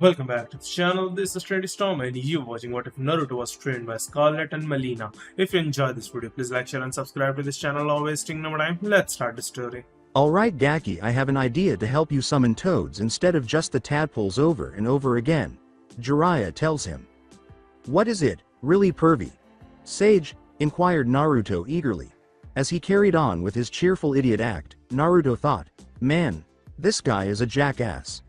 Welcome back to the channel. This is Trendy Storm and you watching What If Naruto was trained by Skarlet and Melina. If you enjoyed this video, please like, share and subscribe to this channel. Not wasting no more time. Let's start the story. Alright Gaki, I have an idea to help you summon toads instead of just the tadpoles over and over again. Jiraiya tells him. What is it, really pervy? Sage? Inquired Naruto eagerly. As he carried on with his cheerful idiot act, Naruto thought, man, this guy is a jackass.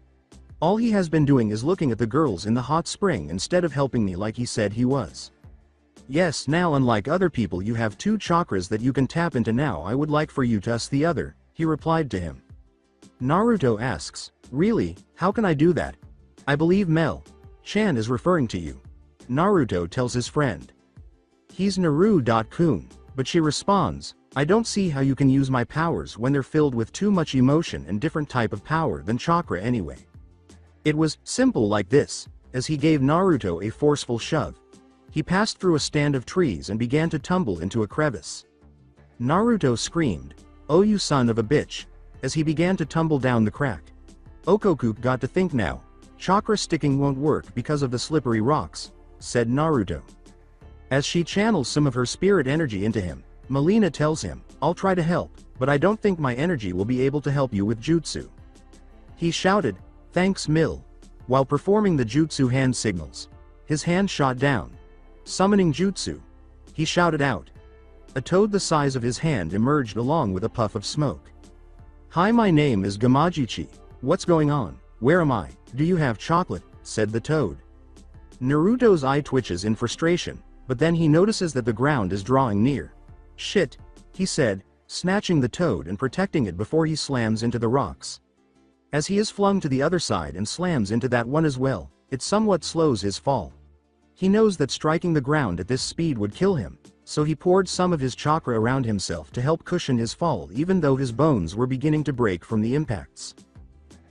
All he has been doing is looking at the girls in the hot spring instead of helping me like he said he was. Yes, now unlike other people you have two chakras that you can tap into. Now I would like for you to us the other, he replied to him. Naruto asks, really, how can I do that? I believe Mel-chan is referring to you. Naruto tells his friend. He's Naru.kun, but she responds, I don't see how you can use my powers when they're filled with too much emotion and different type of power than chakra anyway. It was simple like this, as he gave Naruto a forceful shove. He passed through a stand of trees and began to tumble into a crevice. Naruto screamed, oh you son of a bitch, as he began to tumble down the crack. Okoku got to think now, chakra sticking won't work because of the slippery rocks, said Naruto. As she channels some of her spirit energy into him, Melina tells him, I'll try to help, but I don't think my energy will be able to help you with jutsu. He shouted, thanks Mill. While performing the jutsu hand signals. His hand shot down. Summoning jutsu. He shouted out. A toad the size of his hand emerged along with a puff of smoke. Hi, my name is Gamajichi. What's going on? Where am I? Do you have chocolate? Said the toad. Naruto's eye twitches in frustration, but then he notices that the ground is drawing near. Shit, he said, snatching the toad and protecting it before he slams into the rocks. As he is flung to the other side and slams into that one as well, it somewhat slows his fall. He knows that striking the ground at this speed would kill him, so he poured some of his chakra around himself to help cushion his fall even though his bones were beginning to break from the impacts.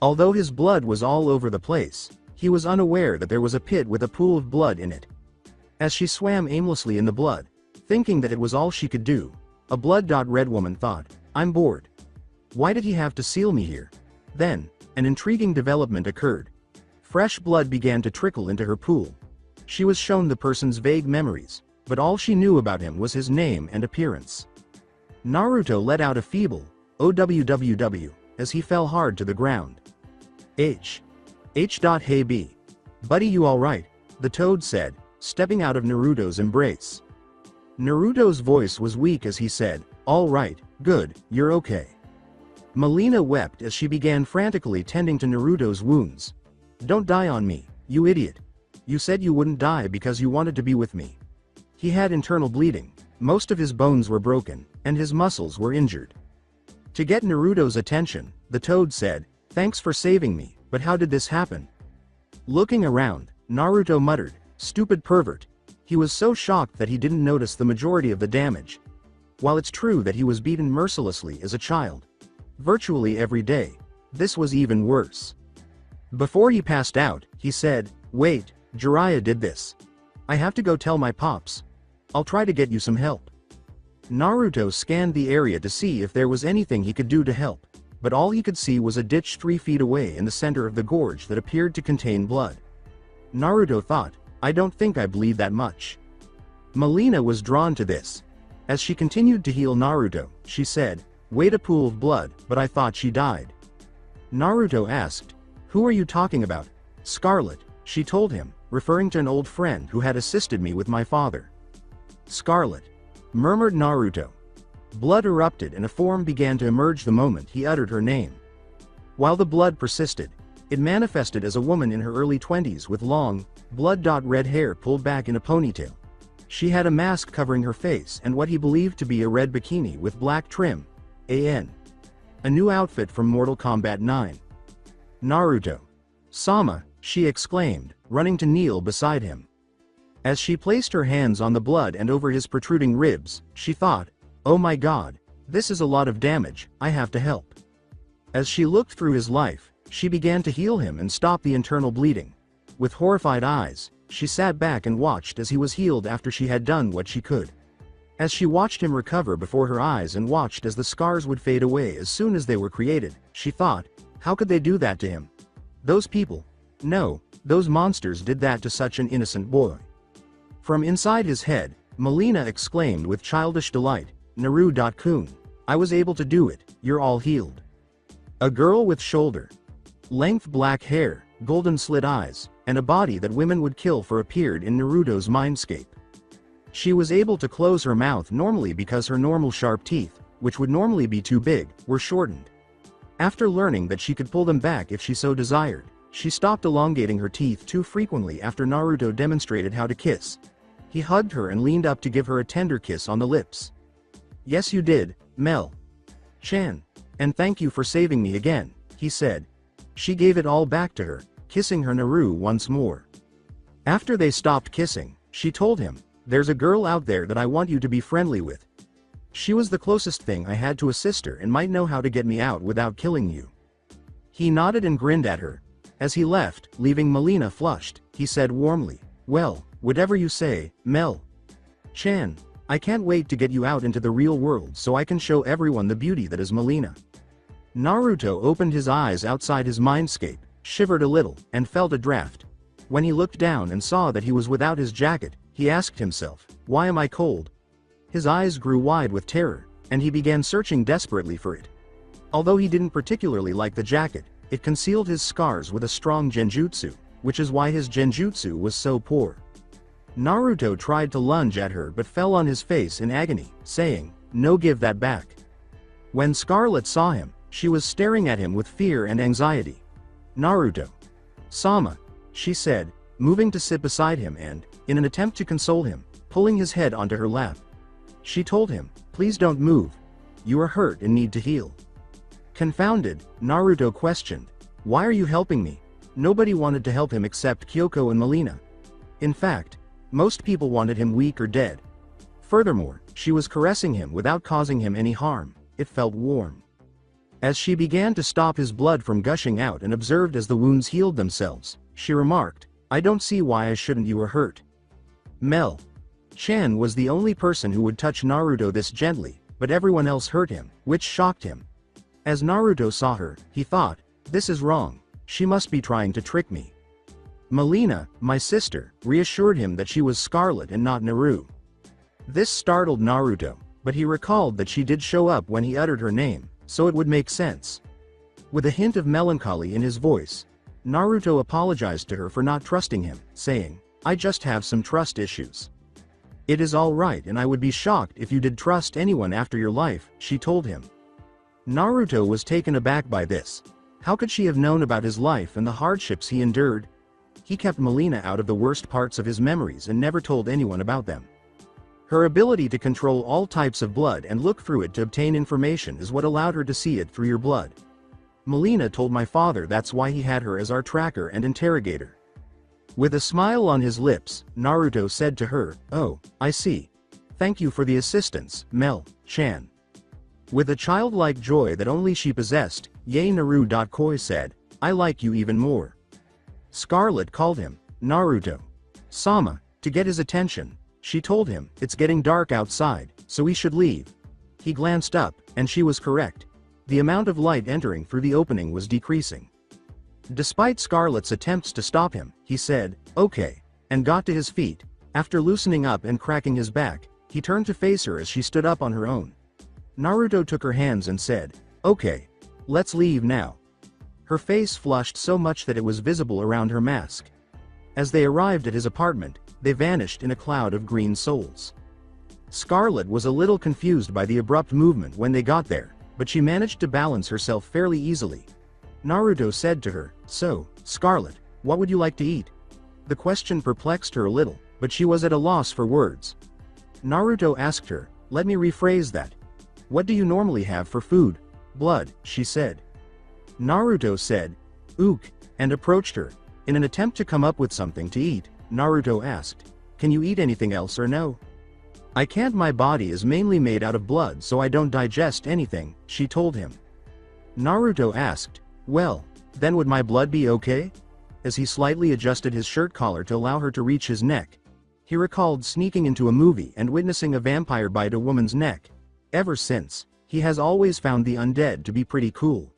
Although his blood was all over the place, he was unaware that there was a pit with a pool of blood in it. As she swam aimlessly in the blood, thinking that it was all she could do, a blood-red woman thought, I'm bored. Why did he have to seal me here? Then, an intriguing development occurred. Fresh blood began to trickle into her pool. She was shown the person's vague memories, but all she knew about him was his name and appearance. Naruto let out a feeble, OWWW, as he fell hard to the ground. Hey B. Buddy, you alright? The toad said, stepping out of Naruto's embrace. Naruto's voice was weak as he said, alright, good, you're okay. Melina wept as she began frantically tending to Naruto's wounds. Don't die on me, you idiot. You said you wouldn't die because you wanted to be with me. He had internal bleeding, most of his bones were broken, and his muscles were injured. To get Naruto's attention, the toad said, thanks for saving me, but how did this happen? Looking around, Naruto muttered, stupid pervert. He was so shocked that he didn't notice the majority of the damage. While it's true that he was beaten mercilessly as a child, virtually every day, this was even worse. Before he passed out, he said, wait, Jiraiya did this. I have to go tell my pops. I'll try to get you some help. Naruto scanned the area to see if there was anything he could do to help, but all he could see was a ditch 3 feet away in the center of the gorge that appeared to contain blood. Naruto thought, I don't think I bleed that much. Melina was drawn to this. As she continued to heal Naruto, she said, wait, a pool of blood, but I thought she died. Naruto asked, who are you talking about? Skarlet, she told him, referring to an old friend who had assisted me with my father. Skarlet, murmured Naruto. Blood erupted and a form began to emerge the moment he uttered her name. While the blood persisted, it manifested as a woman in her early 20s with long, blood-red hair pulled back in a ponytail. She had a mask covering her face and what he believed to be a red bikini with black trim. A new outfit from Mortal Kombat 9. Naruto. Sama, she exclaimed, running to kneel beside him. As she placed her hands on the blood and over his protruding ribs, she thought, oh my god, this is a lot of damage, I have to help. As she looked through his life, she began to heal him and stop the internal bleeding. With horrified eyes, she sat back and watched as he was healed after she had done what she could. As she watched him recover before her eyes and watched as the scars would fade away as soon as they were created, she thought, how could they do that to him? Those people. No, those monsters did that to such an innocent boy. From inside his head, Melina exclaimed with childish delight, Naru.kun. I was able to do it, you're all healed. A girl with shoulder length black hair, golden slit eyes, and a body that women would kill for appeared in Naruto's mindscape. She was able to close her mouth normally because her normal sharp teeth, which would normally be too big, were shortened. After learning that she could pull them back if she so desired, she stopped elongating her teeth too frequently after Naruto demonstrated how to kiss. He hugged her and leaned up to give her a tender kiss on the lips. Yes you did, Mel. Chan. And thank you for saving me again, he said. She gave it all back to her, kissing her Naru once more. After they stopped kissing, she told him, there's a girl out there that I want you to be friendly with. She was the closest thing I had to a sister and might know how to get me out without killing you. He nodded and grinned at her. As he left, leaving Melina flushed, he said warmly, well, whatever you say, Mel. Chan. I can't wait to get you out into the real world so I can show everyone the beauty that is Melina. Naruto opened his eyes outside his mindscape, shivered a little, and felt a draft. When he looked down and saw that he was without his jacket, he asked himself, why am I cold? His eyes grew wide with terror, and he began searching desperately for it. Although he didn't particularly like the jacket, it concealed his scars with a strong genjutsu, which is why his genjutsu was so poor. Naruto tried to lunge at her but fell on his face in agony, saying, no, give that back. When Skarlet saw him, she was staring at him with fear and anxiety. Naruto. Sama, she said, moving to sit beside him and, in an attempt to console him, pulling his head onto her lap. She told him, please don't move. You are hurt and need to heal. Confounded, Naruto questioned, why are you helping me? Nobody wanted to help him except Kyoko and Melina. In fact, most people wanted him weak or dead. Furthermore, she was caressing him without causing him any harm. It felt warm. As she began to stop his blood from gushing out and observed as the wounds healed themselves, she remarked, I don't see why I shouldn't. You were hurt. Mel. Chan was the only person who would touch Naruto this gently, but everyone else hurt him, which shocked him. As Naruto saw her, he thought, this is wrong. She must be trying to trick me. Melina, my sister, reassured him that she was Skarlet and not Naru. This startled Naruto, but he recalled that she did show up when he uttered her name, so it would make sense. With a hint of melancholy in his voice, Naruto apologized to her for not trusting him, saying, I just have some trust issues. It is all right and I would be shocked if you did trust anyone after your life, she told him. Naruto was taken aback by this. How could she have known about his life and the hardships he endured? He kept Melina out of the worst parts of his memories and never told anyone about them. Her ability to control all types of blood and look through it to obtain information is what allowed her to see it through your blood. Melina told my father that's why he had her as our tracker and interrogator. With a smile on his lips, Naruto said to her, oh, I see. Thank you for the assistance, Mel. Chan. With a childlike joy that only she possessed, Yae Naru. Said, I like you even more. Skarlet called him, Naruto. Sama, to get his attention. She told him, it's getting dark outside, so we should leave. He glanced up, and she was correct. The amount of light entering through the opening was decreasing. Despite Skarlet's attempts to stop him, he said, okay, and got to his feet. After loosening up and cracking his back, he turned to face her as she stood up on her own. Naruto took her hands and said, okay, let's leave now. Her face flushed so much that it was visible around her mask. As they arrived at his apartment, they vanished in a cloud of green souls. Skarlet was a little confused by the abrupt movement when they got there, but she managed to balance herself fairly easily. Naruto said to her, so, Skarlet, what would you like to eat? The question perplexed her a little, but she was at a loss for words. Naruto asked her, let me rephrase that. What do you normally have for food? Blood, she said. Naruto said, ook, and approached her. In an attempt to come up with something to eat, Naruto asked, can you eat anything else or no? I can't, my body is mainly made out of blood so I don't digest anything, she told him. Naruto asked, well, then would my blood be okay? As he slightly adjusted his shirt collar to allow her to reach his neck. He recalled sneaking into a movie and witnessing a vampire bite a woman's neck. Ever since, he has always found the undead to be pretty cool.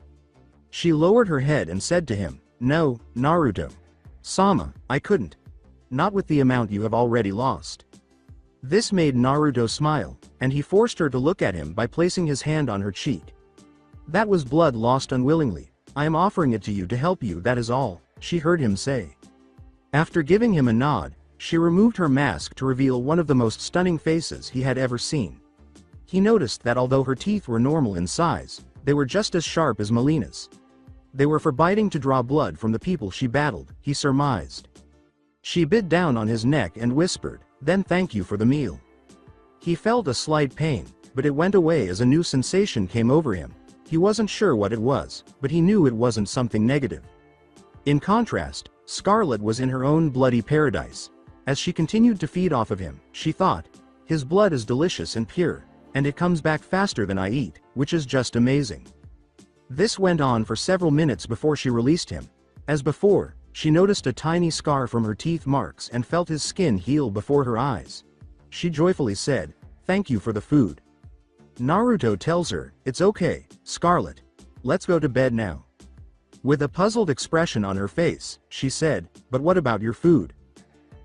She lowered her head and said to him, no, Naruto. Sama, I couldn't. Not with the amount you have already lost. This made Naruto smile, and he forced her to look at him by placing his hand on her cheek. That was blood lost unwillingly. I am offering it to you to help you, that is all, she heard him say. After giving him a nod, she removed her mask to reveal one of the most stunning faces he had ever seen. He noticed that although her teeth were normal in size, they were just as sharp as Melina's. They were for biting to draw blood from the people she battled, he surmised. She bit down on his neck and whispered, "Then thank you for the meal." He felt a slight pain, but it went away as a new sensation came over him. He wasn't sure what it was, but he knew it wasn't something negative. In contrast, Skarlet was in her own bloody paradise. As she continued to feed off of him, she thought, his blood is delicious and pure, and it comes back faster than I eat, which is just amazing. This went on for several minutes before she released him. As before, she noticed a tiny scar from her teeth marks and felt his skin heal before her eyes. She joyfully said, "Thank you for the food." Naruto tells her, "It's okay, Skarlet. Let's go to bed now." With a puzzled expression on her face, she said, "But what about your food?"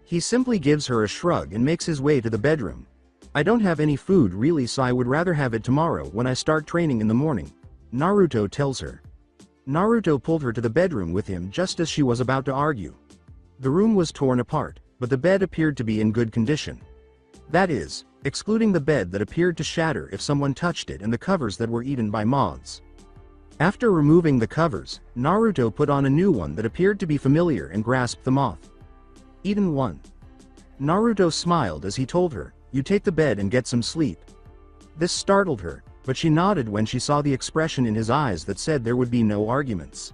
He simply gives her a shrug and makes his way to the bedroom. "I don't have any food really, so I would rather have it tomorrow when I start training in the morning," Naruto tells her. Naruto pulled her to the bedroom with him just as she was about to argue. The room was torn apart, but the bed appeared to be in good condition. That is, excluding the bed that appeared to shatter if someone touched it and the covers that were eaten by moths. After removing the covers, Naruto put on a new one that appeared to be familiar and grasped the moth. "Eaten one." Naruto smiled as he told her, "You take the bed and get some sleep." This startled her, but she nodded when she saw the expression in his eyes that said there would be no arguments.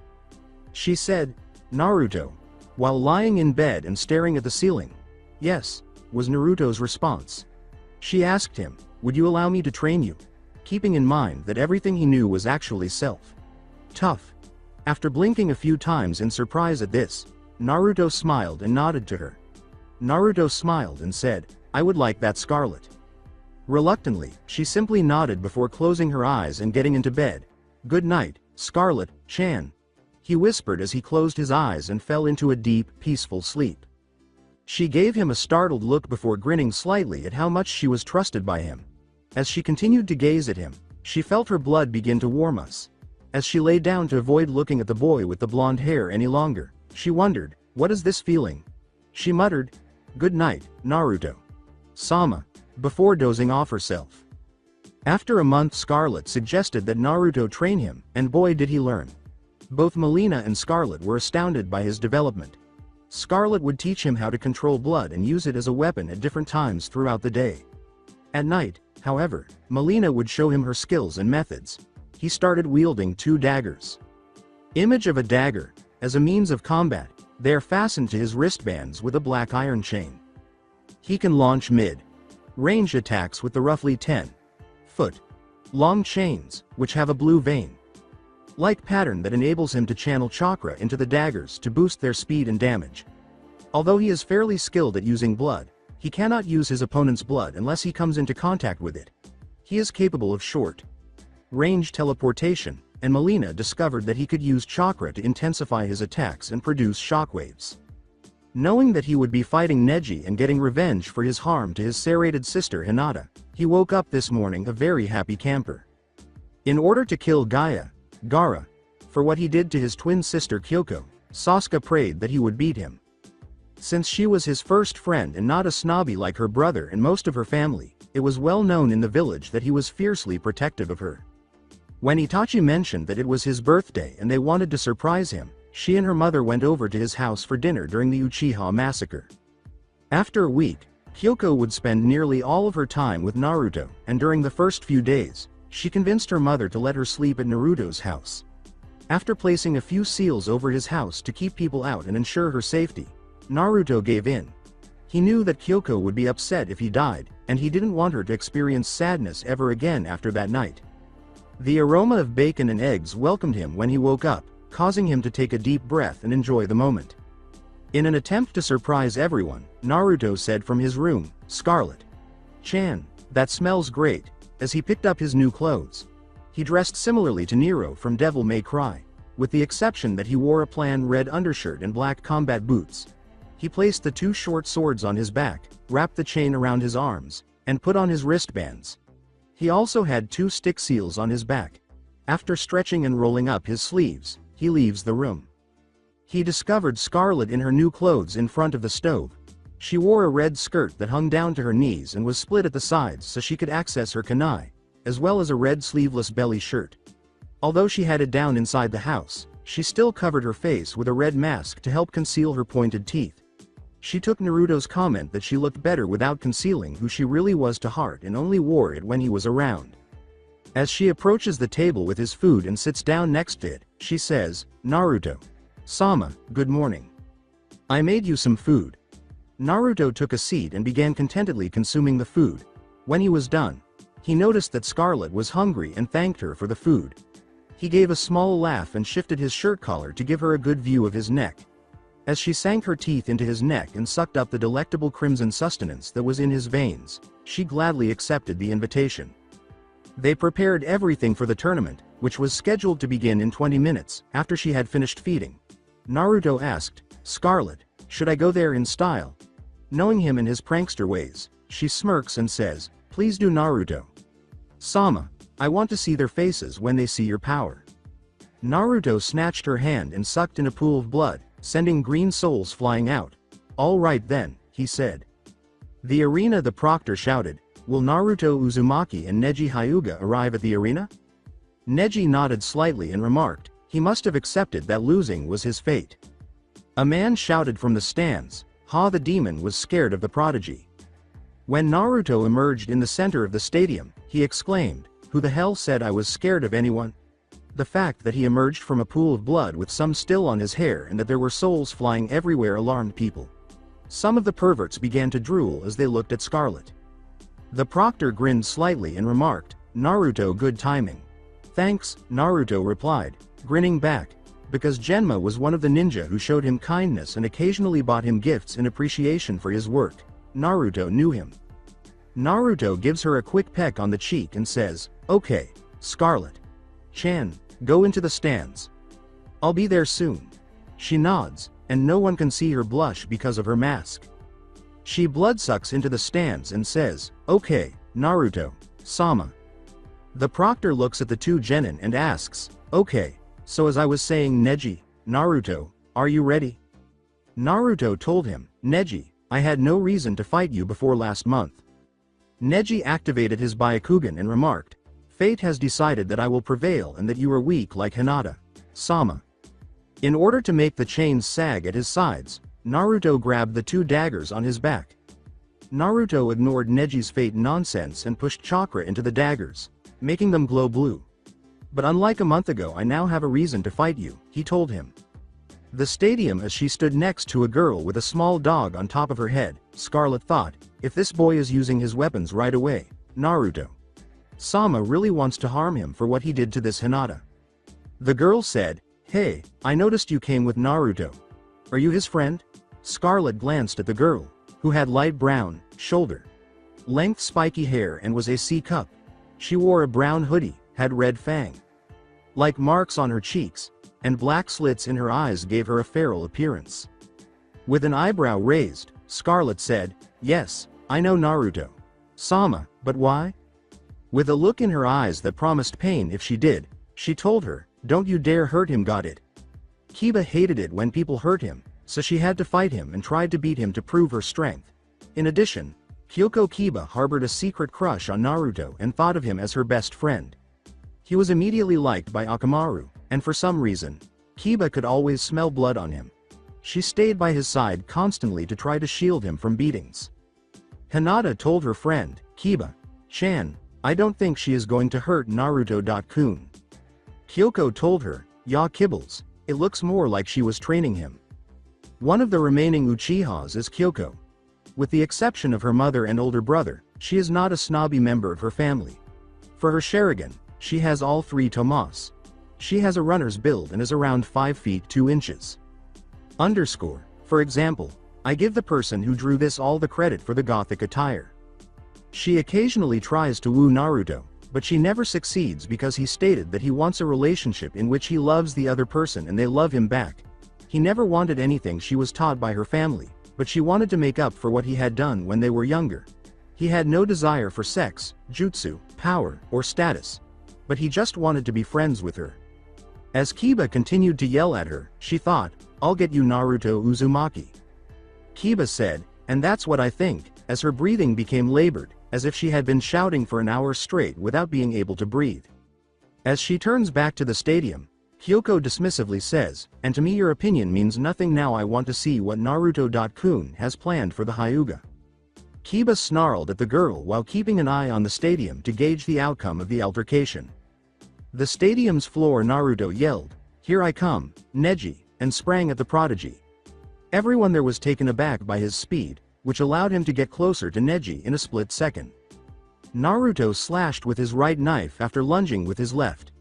She said, "Naruto," while lying in bed and staring at the ceiling. "Yes," was Naruto's response. She asked him, "Would you allow me to train you?" Keeping in mind that everything he knew was actually self-tough. After blinking a few times in surprise at this, Naruto smiled and nodded to her. Naruto smiled and said, "I would like that, Skarlet." Reluctantly, she simply nodded before closing her eyes and getting into bed. "Good night, Skarlet-chan," he whispered as he closed his eyes and fell into a deep, peaceful sleep. She gave him a startled look before grinning slightly at how much she was trusted by him. As she continued to gaze at him, she felt her blood begin to warm us. As she lay down to avoid looking at the boy with the blonde hair any longer, she wondered, "What is this feeling?" She muttered, "Good night, Naruto Sama," before dozing off herself. After a month, Skarlet suggested that Naruto train him, and boy did he learn. Both Melina and Skarlet were astounded by his development. Skarlet would teach him how to control blood and use it as a weapon at different times throughout the day. At night, however, Melina would show him her skills and methods. He started wielding 2 daggers. Image of a dagger. As a means of combat, they are fastened to his wristbands with a black iron chain. He can launch mid-range attacks with the roughly 10-foot long chains, which have a blue vein-like pattern that enables him to channel chakra into the daggers to boost their speed and damage. Although he is fairly skilled at using blood, he cannot use his opponent's blood unless he comes into contact with it. He is capable of short-range teleportation, and Melina discovered that he could use chakra to intensify his attacks and produce shockwaves. Knowing that he would be fighting Neji and getting revenge for his harm to his serrated sister Hinata, he woke up this morning a very happy camper. In order to kill Gaara, for what he did to his twin sister Kyoko, Sasuke prayed that he would beat him. Since she was his first friend and not a snobby like her brother and most of her family, it was well known in the village that he was fiercely protective of her. When Itachi mentioned that it was his birthday and they wanted to surprise him, she and her mother went over to his house for dinner during the Uchiha massacre. After a week, Kyoko would spend nearly all of her time with Naruto, and during the first few days, she convinced her mother to let her sleep at Naruto's house. After placing a few seals over his house to keep people out and ensure her safety, Naruto gave in. He knew that Kyoko would be upset if he died, and he didn't want her to experience sadness ever again after that night. The aroma of bacon and eggs welcomed him when he woke up, causing him to take a deep breath and enjoy the moment. In an attempt to surprise everyone, Naruto said from his room, "Skarlet-chan, that smells great," as he picked up his new clothes. He dressed similarly to Nero from Devil May Cry. with the exception that he wore a plain red undershirt and black combat boots. He placed the 2 short swords on his back, wrapped the chain around his arms, and put on his wristbands. He also had 2 stick seals on his back. After stretching and rolling up his sleeves, he leaves the room. He discovered Scarlet in her new clothes in front of the stove. She wore a red skirt that hung down to her knees and was split at the sides so she could access her kunai, as well as a red sleeveless belly shirt. Although she had it down inside the house, she still covered her face with a red mask to help conceal her pointed teeth. She took Naruto's comment that she looked better without concealing who she really was to heart and only wore it when he was around. As she approaches the table with his food and sits down next to it, she says, "Naruto. Sama, good morning. I made you some food." Naruto took a seat and began contentedly consuming the food. When he was done, he noticed that Scarlet was hungry and thanked her for the food. He gave a small laugh and shifted his shirt collar to give her a good view of his neck. As she sank her teeth into his neck and sucked up the delectable crimson sustenance that was in his veins, she gladly accepted the invitation. They prepared everything for the tournament, which was scheduled to begin in 20 minutes, after she had finished feeding. Naruto asked, "Scarlet, should I go there in style?" Knowing him and his prankster ways, she smirks and says, "Please do, Naruto. Sama, I want to see their faces when they see your power." Naruto snatched her hand and sucked in a pool of blood, sending green souls flying out. "All right then," he said. The arena. The proctor shouted, "Will Naruto Uzumaki and Neji Hyuga arrive at the arena?" Neji nodded slightly and remarked, he must have accepted that losing was his fate. A man shouted from the stands, "Ha, the demon was scared of the prodigy." When Naruto emerged in the center of the stadium, he exclaimed, "Who the hell said I was scared of anyone?" The fact that he emerged from a pool of blood with some still on his hair and that there were souls flying everywhere alarmed people. Some of the perverts began to drool as they looked at Scarlet. The proctor grinned slightly and remarked, "Naruto, good timing." "Thanks," Naruto replied, grinning back, because Genma was one of the ninja who showed him kindness and occasionally bought him gifts in appreciation for his work. Naruto knew him. Naruto gives her a quick peck on the cheek and says, "Okay, Scarlet Chan, go into the stands. I'll be there soon." She nods, and no one can see her blush because of her mask. She bloodsucks into the stands and says, "Okay, Naruto, Sama." The proctor looks at the 2 genin and asks, "Okay, so as I was saying, Neji, Naruto, are you ready?" Naruto told him, "Neji, I had no reason to fight you before last month." Neji activated his Byakugan and remarked, "Fate has decided that I will prevail and that you are weak like Hinata, Sama." In order to make the chains sag at his sides, Naruto grabbed the 2 daggers on his back. Naruto ignored Neji's fate nonsense and pushed chakra into the daggers, making them glow blue. "But unlike a month ago, I now have a reason to fight you," he told him. The stadium. As she stood next to a girl with a small dog on top of her head, Scarlet thought, if this boy is using his weapons right away, Naruto Sama really wants to harm him for what he did to this Hinata. The girl said, "Hey, I noticed you came with Naruto. Are you his friend?" Scarlet glanced at the girl, who had light brown, shoulder-length spiky hair and was a C-cup. She wore a brown hoodie, had red fang-like marks on her cheeks, and black slits in her eyes gave her a feral appearance. With an eyebrow raised, Scarlet said, "Yes, I know Naruto Sama, but why?" With a look in her eyes that promised pain if she did, she told her, "Don't you dare hurt him, got it?" Kiba hated it when people hurt him, so she had to fight him and tried to beat him to prove her strength. In addition, Kyoko Kiba harbored a secret crush on Naruto and thought of him as her best friend. He was immediately liked by Akamaru, and for some reason, Kiba could always smell blood on him. She stayed by his side constantly to try to shield him from beatings. Hinata told her friend, "Kiba-chan, I don't think she is going to hurt Naruto-kun." Kyoko told her, "Ya kibbles, it looks more like she was training him." One of the remaining Uchihas is Kyoko. With the exception of her mother and older brother, she is not a snobby member of her family. For her Sharingan, she has all 3 Tomas. She has a runner's build and is around 5 feet 2 inches. For example, I give the person who drew this all the credit for the gothic attire. She occasionally tries to woo Naruto, But she never succeeds because he stated that he wants a relationship in which he loves the other person and they love him back. He never wanted anything she was taught by her family, but she wanted to make up for what he had done when they were younger. He had no desire for sex, jutsu, power, or status. But he just wanted to be friends with her. As Kiba continued to yell at her, she thought, "I'll get you, Naruto Uzumaki." Kiba said, "And that's what I think," as her breathing became labored, as if she had been shouting for an hour straight without being able to breathe. As she turns back to the stadium, Kyoko dismissively says, "And to me your opinion means nothing now. I want to see what Naruto-kun has planned for the Hyuga." Kiba snarled at the girl while keeping an eye on the stadium to gauge the outcome of the altercation. The stadium's floor Naruto yelled, "Here I come, Neji," and sprang at the prodigy. Everyone there was taken aback by his speed, which allowed him to get closer to Neji in a split second. Naruto slashed with his right knife after lunging with his left.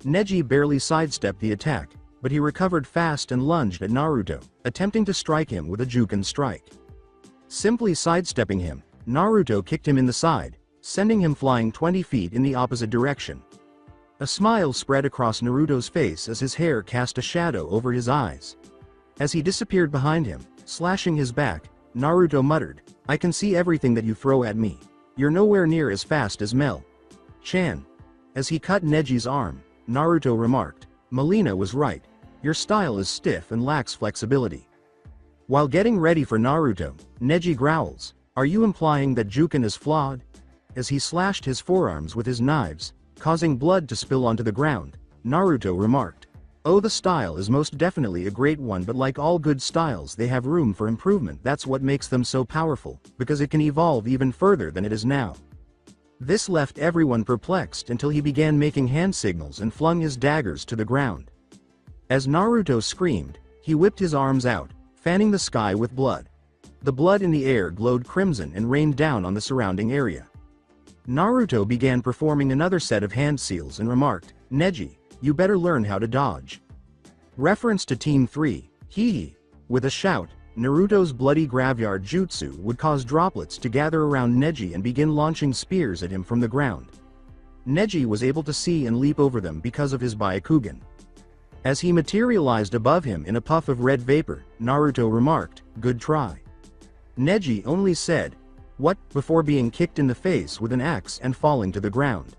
Neji barely sidestepped the attack, but he recovered fast and lunged at Naruto, attempting to strike him with a Juken strike. Simply sidestepping him, Naruto kicked him in the side, sending him flying 20 feet in the opposite direction. A smile spread across Naruto's face as his hair cast a shadow over his eyes. As he disappeared behind him, slashing his back, Naruto muttered, "I can see everything that you throw at me. You're nowhere near as fast as Mel-chan." As he cut Neji's arm, Naruto remarked, "Melina was right. Your style is stiff and lacks flexibility." While getting ready for Naruto, Neji growls, "Are you implying that Juken is flawed?" As he slashed his forearms with his knives, causing blood to spill onto the ground, Naruto remarked, "Oh, the style is most definitely a great one, but like all good styles they have room for improvement. That's what makes them so powerful, because it can evolve even further than it is now." This left everyone perplexed until he began making hand signals and flung his daggers to the ground. As Naruto screamed, he whipped his arms out, fanning the sky with blood. The blood in the air glowed crimson and rained down on the surrounding area. Naruto began performing another set of hand seals and remarked, "Neji, you better learn how to dodge." Reference to Team 3, hee. With a shout, Naruto's bloody graveyard jutsu would cause droplets to gather around Neji and begin launching spears at him from the ground. Neji was able to see and leap over them because of his Byakugan. As he materialized above him in a puff of red vapor, Naruto remarked, "Good try." Neji only said, "What?" before being kicked in the face with an axe and falling to the ground.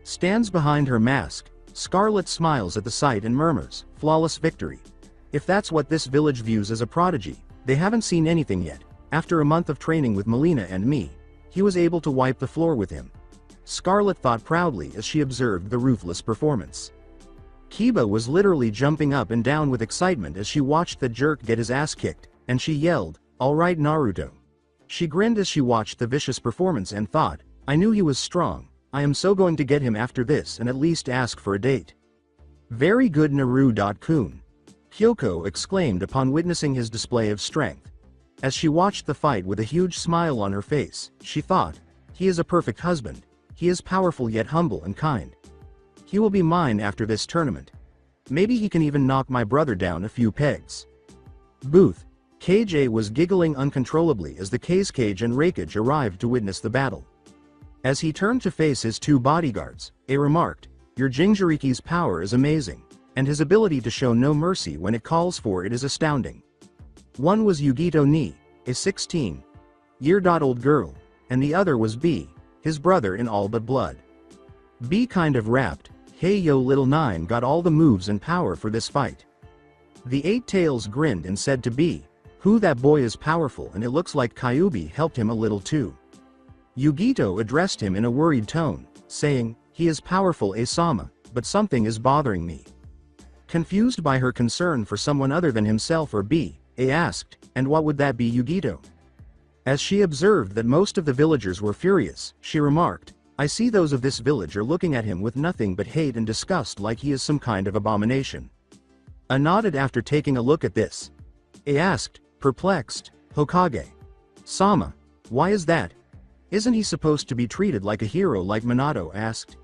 Stands behind her mask, Skarlet smiles at the sight and murmurs, "Flawless victory." If that's what this village views as a prodigy, they haven't seen anything yet. After a month of training with Melina and me, he was able to wipe the floor with him. Skarlet thought proudly as she observed the ruthless performance. Kiba was literally jumping up and down with excitement as she watched the jerk get his ass kicked, and she yelled, "All right, Naruto." She grinned as she watched the vicious performance and thought, "I knew he was strong. I am so going to get him after this and at least ask for a date." "Very good, Naru-kun," Kyoko exclaimed upon witnessing his display of strength. As she watched the fight with a huge smile on her face, she thought, "He is a perfect husband. He is powerful yet humble and kind. He will be mine after this tournament. Maybe he can even knock my brother down a few pegs." Booth. KJ was giggling uncontrollably as the Kazekage and Raikage arrived to witness the battle. As he turned to face his two bodyguards, A remarked, "Your Jinchuriki's power is amazing, and his ability to show no mercy when it calls for it is astounding." One was Yugito Ni, a 16-year-old girl, and the other was B, his brother in all but blood. B kind of rapped, "Hey yo little nine, got all the moves and power for this fight." The Eight Tails grinned and said to B, "Who, that boy is powerful, and it looks like Kyuubi helped him a little too." Yugito addressed him in a worried tone, saying, "He is powerful, Asama, but something is bothering me." Confused by her concern for someone other than himself or B, A asked, "And what would that be, Yugito?" As she observed that most of the villagers were furious, she remarked, "I see those of this village are looking at him with nothing but hate and disgust, like he is some kind of abomination." A nodded after taking a look at this. A asked, perplexed, "Hokage Sama, why is that? Isn't he supposed to be treated like a hero like Minato?" asked.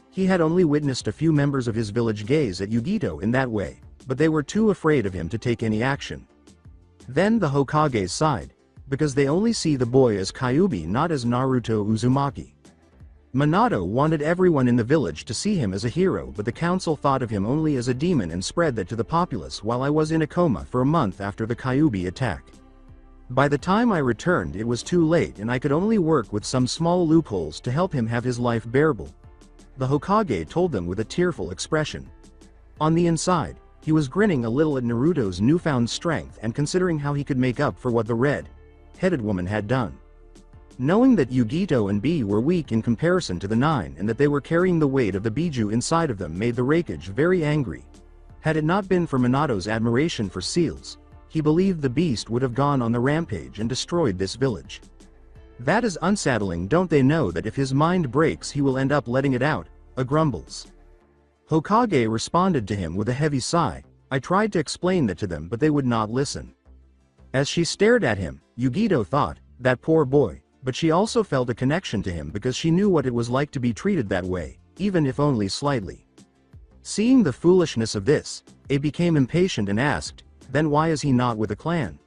He had only witnessed a few members of his village gaze at Yugito in that way, but they were too afraid of him to take any action. Then the Hokage sighed, because they only see the boy as Kyuubi, not as Naruto Uzumaki. Minato wanted everyone in the village to see him as a hero, but the council thought of him only as a demon and spread that to the populace while I was in a coma for a month after the Kyuubi attack. By the time I returned it was too late and I could only work with some small loopholes to help him have his life bearable. The Hokage told them with a tearful expression. On the inside, he was grinning a little at Naruto's newfound strength and considering how he could make up for what the red-headed woman had done. Knowing that Yugito and B were weak in comparison to the 9 and that they were carrying the weight of the Biju inside of them made the Raikage very angry. Had it not been for Minato's admiration for seals, he believed the beast would have gone on the rampage and destroyed this village. That is unsettling. Don't they know that if his mind breaks he will end up letting it out? A grumbles. Hokage responded to him with a heavy sigh. I tried to explain that to them but they would not listen. As she stared at him, Yugito thought, that poor boy, but she also felt a connection to him because she knew what it was like to be treated that way, even if only slightly. Seeing the foolishness of this, A became impatient and asked, then why is he not with the clan?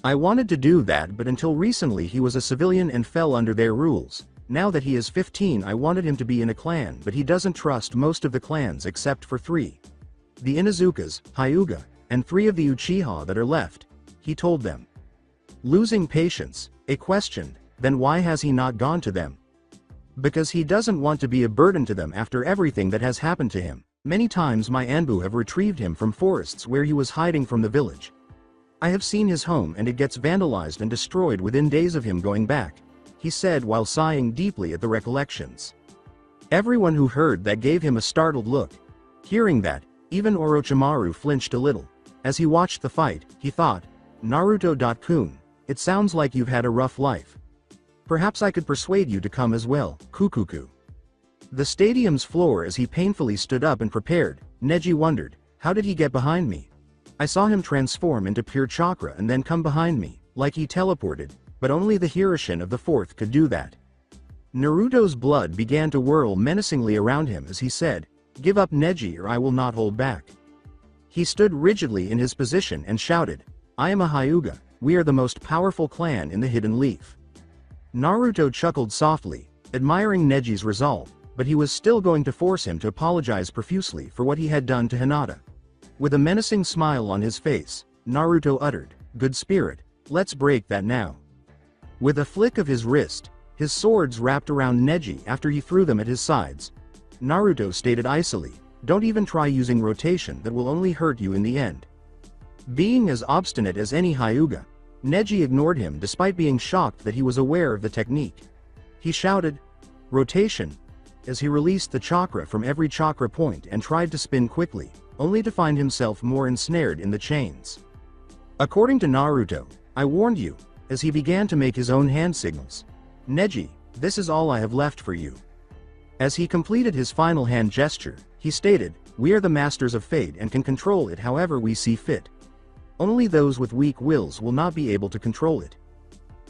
I wanted to do that but until recently he was a civilian and fell under their rules. Now that he is 15 I wanted him to be in a clan but he doesn't trust most of the clans except for 3. The Inuzukas, Hyuga, and 3 of the Uchiha that are left, he told them. Losing patience, A questioned, then why has he not gone to them? Because he doesn't want to be a burden to them after everything that has happened to him. Many times my Anbu have retrieved him from forests where he was hiding from the village. I have seen his home and it gets vandalized and destroyed within days of him going back, he said while sighing deeply at the recollections. Everyone who heard that gave him a startled look. Hearing that, even Orochimaru flinched a little. As he watched the fight, he thought, Naruto-kun, it sounds like you've had a rough life. Perhaps I could persuade you to come as well, Kukuku. The stadium's floor as he painfully stood up and prepared, Neji wondered, how did he get behind me? I saw him transform into pure chakra and then come behind me, like he teleported, but only the Hirishin of the 4th could do that. Naruto's blood began to whirl menacingly around him as he said, give up Neji or I will not hold back. He stood rigidly in his position and shouted, I am a Hyuga, we are the most powerful clan in the Hidden Leaf. Naruto chuckled softly, admiring Neji's resolve, but he was still going to force him to apologize profusely for what he had done to Hinata. With a menacing smile on his face, Naruto uttered, good spirit, let's break that now. With a flick of his wrist, his swords wrapped around Neji after he threw them at his sides. Naruto stated icily, don't even try using rotation, that will only hurt you in the end. Being as obstinate as any Hyuga, Neji ignored him despite being shocked that he was aware of the technique. He shouted, rotation, as he released the chakra from every chakra point and tried to spin quickly, only to find himself more ensnared in the chains. According to Naruto, I warned you, as he began to make his own hand signals. Neji, this is all I have left for you. As he completed his final hand gesture, he stated, we are the masters of fate and can control it however we see fit. Only those with weak wills will not be able to control it.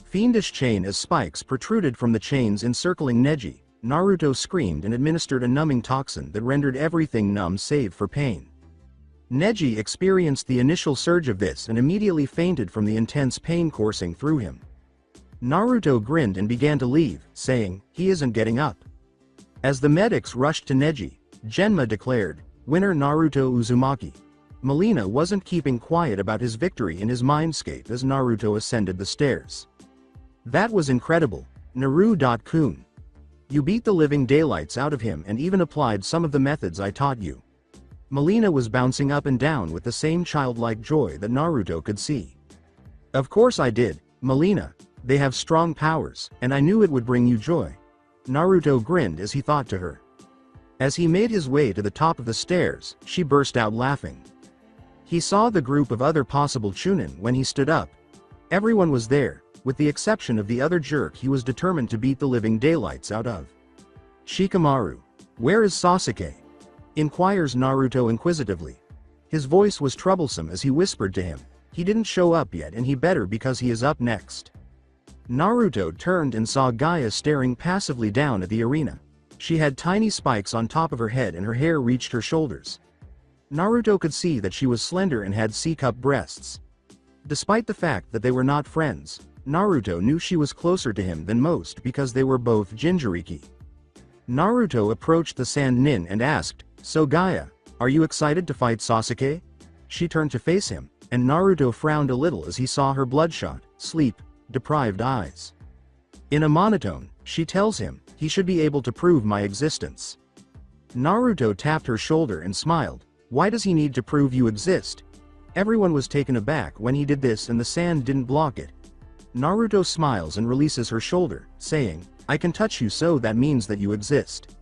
Fiendish chain as spikes protruded from the chains encircling Neji, Naruto screamed and administered a numbing toxin that rendered everything numb save for pain. Neji experienced the initial surge of this and immediately fainted from the intense pain coursing through him. Naruto grinned and began to leave, saying, he isn't getting up. As the medics rushed to Neji, Genma declared, winner Naruto Uzumaki. Melina wasn't keeping quiet about his victory in his mindscape as Naruto ascended the stairs. That was incredible, Naru-kun. You beat the living daylights out of him and even applied some of the methods I taught you. Melina was bouncing up and down with the same childlike joy that Naruto could see. Of course I did, Melina, they have strong powers, and I knew it would bring you joy. Naruto grinned as he thought to her. As he made his way to the top of the stairs, she burst out laughing. He saw the group of other possible Chunin when he stood up. Everyone was there, with the exception of the other jerk he was determined to beat the living daylights out of. Shikamaru. Where is Sasuke? Inquires Naruto inquisitively. His voice was troublesome as he whispered to him, he didn't show up yet and he better because he is up next. Naruto turned and saw Gaia staring passively down at the arena. She had tiny spikes on top of her head and her hair reached her shoulders. Naruto could see that she was slender and had C-cup breasts. Despite the fact that they were not friends, Naruto knew she was closer to him than most because they were both Jinchuriki. Naruto approached the Sand Nin and asked, "So Gaia, are you excited to fight Sasuke?" She turned to face him, and Naruto frowned a little as he saw her bloodshot, sleep-deprived eyes. In a monotone, she tells him, he should be able to prove my existence. Naruto tapped her shoulder and smiled. Why does he need to prove you exist? Everyone was taken aback when he did this and the sand didn't block it. Naruto smiles and releases her shoulder, saying, I can touch you, so that means that you exist.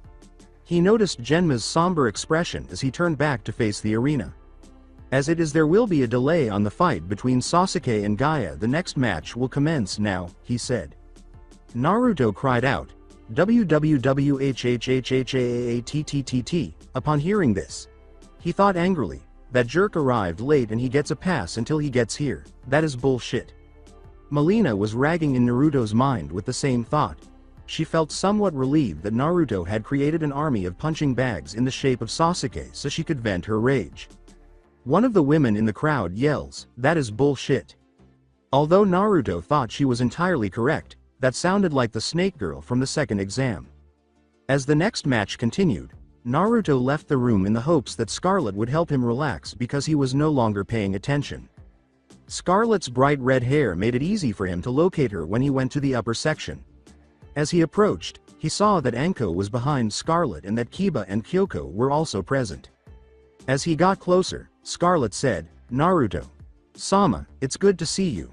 He noticed Genma's somber expression as he turned back to face the arena. As it is, there will be a delay on the fight between Sasuke and Gaia. The next match will commence now, he said. Naruto cried out, WWWHHHHAATTTT. Upon hearing this, he thought angrily, that jerk arrived late and he gets a pass until he gets here. That is bullshit. Melina was ragging in Naruto's mind with the same thought. She felt somewhat relieved that Naruto had created an army of punching bags in the shape of Sasuke so she could vent her rage. One of the women in the crowd yells, that is bullshit. Although Naruto thought she was entirely correct, that sounded like the snake girl from the second exam. As the next match continued, Naruto left the room in the hopes that Skarlet would help him relax because he was no longer paying attention. Skarlet's bright red hair made it easy for him to locate her when he went to the upper section. As he approached, he saw that Anko was behind Skarlet and that Kiba and Kyoko were also present. As he got closer, Skarlet said, Naruto. Sama, it's good to see you.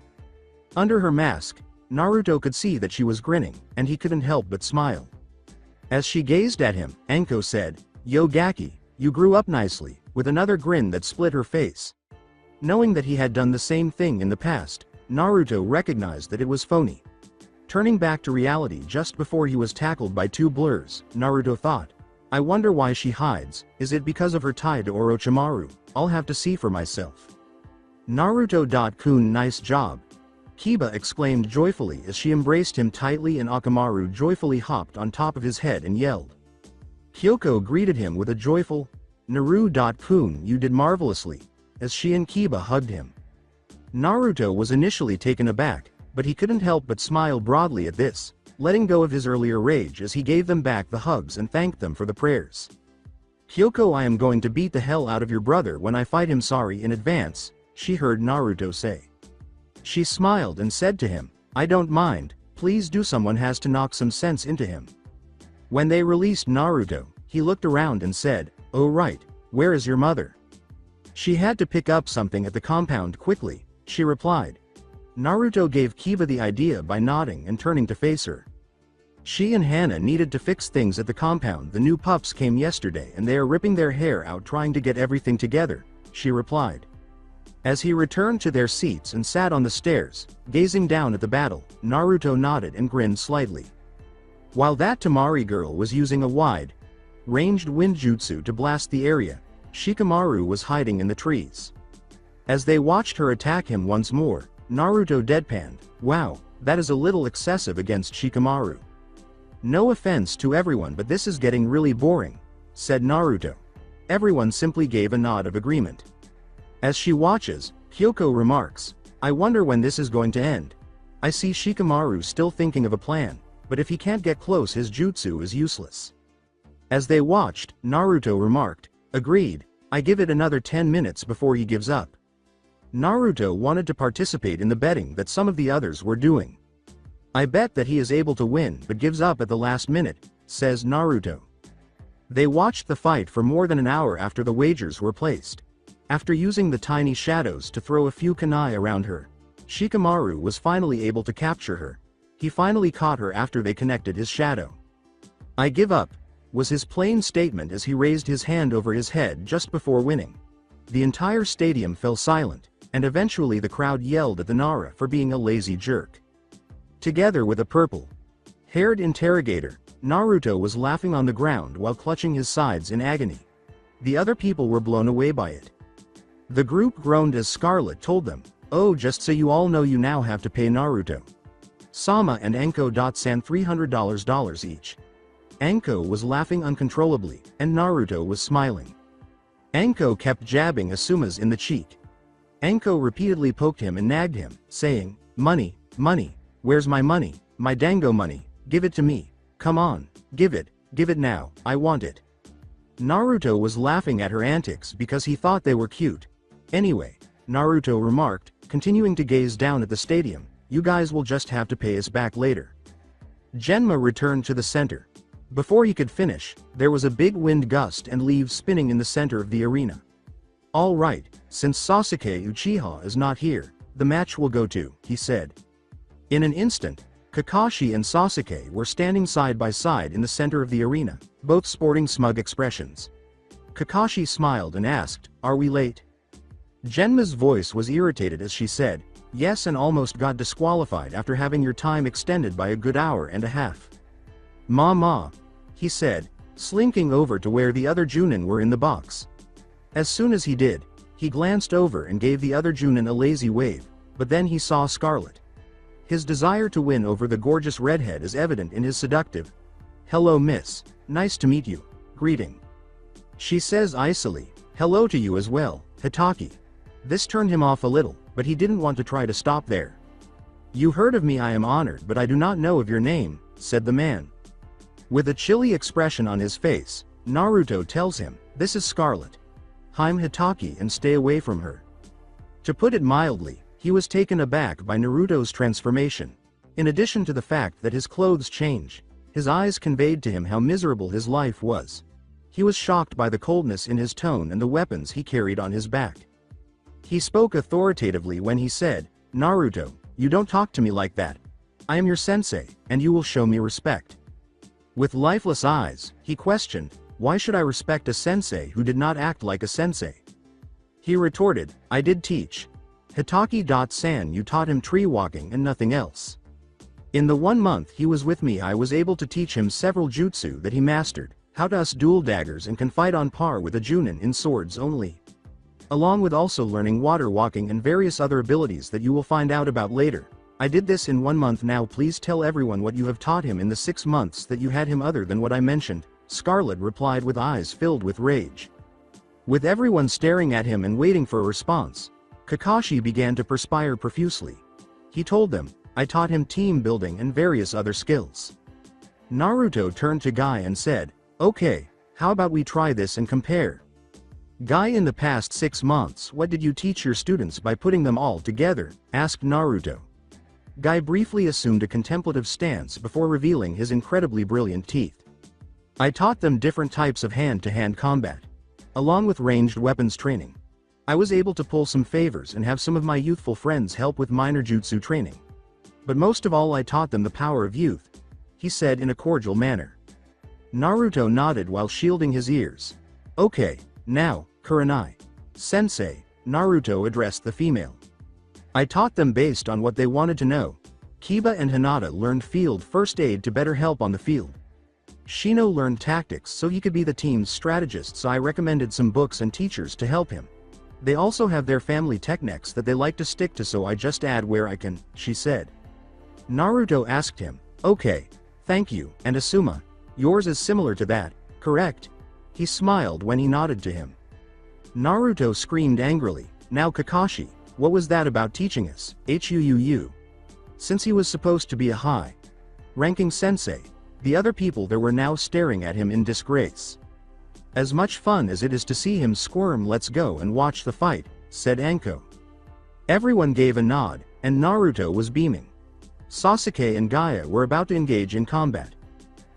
Under her mask, Naruto could see that she was grinning, and he couldn't help but smile. As she gazed at him, Anko said, Yo Gaki, you grew up nicely, with another grin that split her face. Knowing that he had done the same thing in the past, Naruto recognized that it was phony. Turning back to reality just before he was tackled by two blurs, Naruto thought, I wonder why she hides. Is it because of her tie to Orochimaru? I'll have to see for myself. Naruto.kun, nice job. Kiba exclaimed joyfully as she embraced him tightly, and Akamaru joyfully hopped on top of his head and yelled. Kyoko greeted him with a joyful, Naru.kun, you did marvelously, as she and Kiba hugged him. Naruto was initially taken aback, but he couldn't help but smile broadly at this, letting go of his earlier rage as he gave them back the hugs and thanked them for the prayers. Kyoko, I am going to beat the hell out of your brother when I fight him, sorry in advance, she heard Naruto say. She smiled and said to him, I don't mind, please do, someone has to knock some sense into him. When they released Naruto, he looked around and said, oh right, where is your mother? She had to pick up something at the compound quickly, she replied. Naruto gave Kiba the idea by nodding and turning to face her. She and Hana needed to fix things at the compound. The new pups came yesterday and they are ripping their hair out trying to get everything together, she replied. As he returned to their seats and sat on the stairs, gazing down at the battle, Naruto nodded and grinned slightly. While that Tamari girl was using a wide-ranged wind jutsu to blast the area, Shikamaru was hiding in the trees. As they watched her attack him once more, Naruto deadpanned, wow, that is a little excessive against Shikamaru. No offense to everyone, but this is getting really boring, said Naruto. Everyone simply gave a nod of agreement. As she watches, Kyoko remarks, I wonder when this is going to end. I see Shikamaru still thinking of a plan, but if he can't get close his jutsu is useless. As they watched, Naruto remarked, agreed, I give it another 10 minutes before he gives up. Naruto wanted to participate in the betting that some of the others were doing. I bet that he is able to win but gives up at the last minute, says Naruto. They watched the fight for more than an hour after the wagers were placed. After using the tiny shadows to throw a few kunai around her, Shikamaru was finally able to capture her. He finally caught her after they connected his shadow. I give up, was his plain statement as he raised his hand over his head just before winning. The entire stadium fell silent, and eventually the crowd yelled at the Nara for being a lazy jerk. Together with a purple-haired interrogator, Naruto was laughing on the ground while clutching his sides in agony. The other people were blown away by it. The group groaned as Skarlet told them, oh, just so you all know, you now have to pay Naruto Sama and Anko.san $300 each. Anko was laughing uncontrollably, and Naruto was smiling. Anko kept jabbing Asuma's in the cheek. Anko repeatedly poked him and nagged him, saying, money, money, where's my money, my dango money, give it to me, come on, give it, Give it now, I want it. Naruto was laughing at her antics because he thought they were cute. Anyway, Naruto remarked, continuing to gaze down at the stadium, you guys will just have to pay us back later. Genma returned to the center. Before he could finish, there was a big wind gust and leaves spinning in the center of the arena. All right, since Sasuke Uchiha is not here, the match will go to, he said. In an instant, Kakashi and Sasuke were standing side by side in the center of the arena, both sporting smug expressions. Kakashi smiled and asked, are we late? Genma's voice was irritated as she said, yes, and almost got disqualified after having your time extended by a good hour and a half. Ma, he said, slinking over to where the other Junin were in the box. As soon as he did, he glanced over and gave the other Junin a lazy wave, but then he saw Skarlet. His desire to win over the gorgeous redhead is evident in his seductive, hello miss, nice to meet you, greeting. She says icily, hello to you as well, Hitaki. This turned him off a little, but he didn't want to try to stop there. You heard of me, I am honored, but I do not know of your name, said the man. With a chilly expression on his face, Naruto tells him, this is Skarlet. I'm Hitaki and stay away from her. To put it mildly, he was taken aback by Naruto's transformation. In addition to the fact that his clothes changed, his eyes conveyed to him how miserable his life was. He was shocked by the coldness in his tone and the weapons he carried on his back. He spoke authoritatively when he said, Naruto, you don't talk to me like that. I am your sensei, and you will show me respect. With lifeless eyes, he questioned, why should I respect a sensei who did not act like a sensei? He retorted, I did teach. Hitaki-san, you taught him tree walking and nothing else. In the 1 month he was with me I was able to teach him several jutsu that he mastered, how to use dual daggers and can fight on par with a Junin in swords only. Along with also learning water walking and various other abilities that you will find out about later. I did this in 1 month now, please tell everyone what you have taught him in the 6 months that you had him other than what I mentioned, Skarlet replied with eyes filled with rage. With everyone staring at him and waiting for a response, Kakashi began to perspire profusely. He told them, I taught him team building and various other skills. Naruto turned to Guy and said, okay, how about we try this and compare? Guy, in the past 6 months, what did you teach your students by putting them all together? Asked Naruto. Guy briefly assumed a contemplative stance before revealing his incredibly brilliant teeth. I taught them different types of hand-to-hand combat, along with ranged weapons training. I was able to pull some favors and have some of my youthful friends help with minor jutsu training. But most of all I taught them the power of youth, he said in a cordial manner. Naruto nodded while shielding his ears. Okay, now, Kurenai. Sensei, Naruto addressed the female. I taught them based on what they wanted to know. Kiba and Hinata learned field first aid to better help on the field. Shino learned tactics so he could be the team's strategist, so I recommended some books and teachers to help him. They also have their family techniques that they like to stick to, so I just add where I can, she said. Naruto asked him, okay, thank you, and Asuma, yours is similar to that, correct? He smiled when he nodded to him. Naruto screamed angrily, now Kakashi, what was that about teaching us, Huuu? Since he was supposed to be a high-ranking sensei, the other people there were now staring at him in disgrace. As much fun as it is to see him squirm, let's go and watch the fight, said Anko. Everyone gave a nod, and Naruto was beaming. Sasuke and Gaia were about to engage in combat.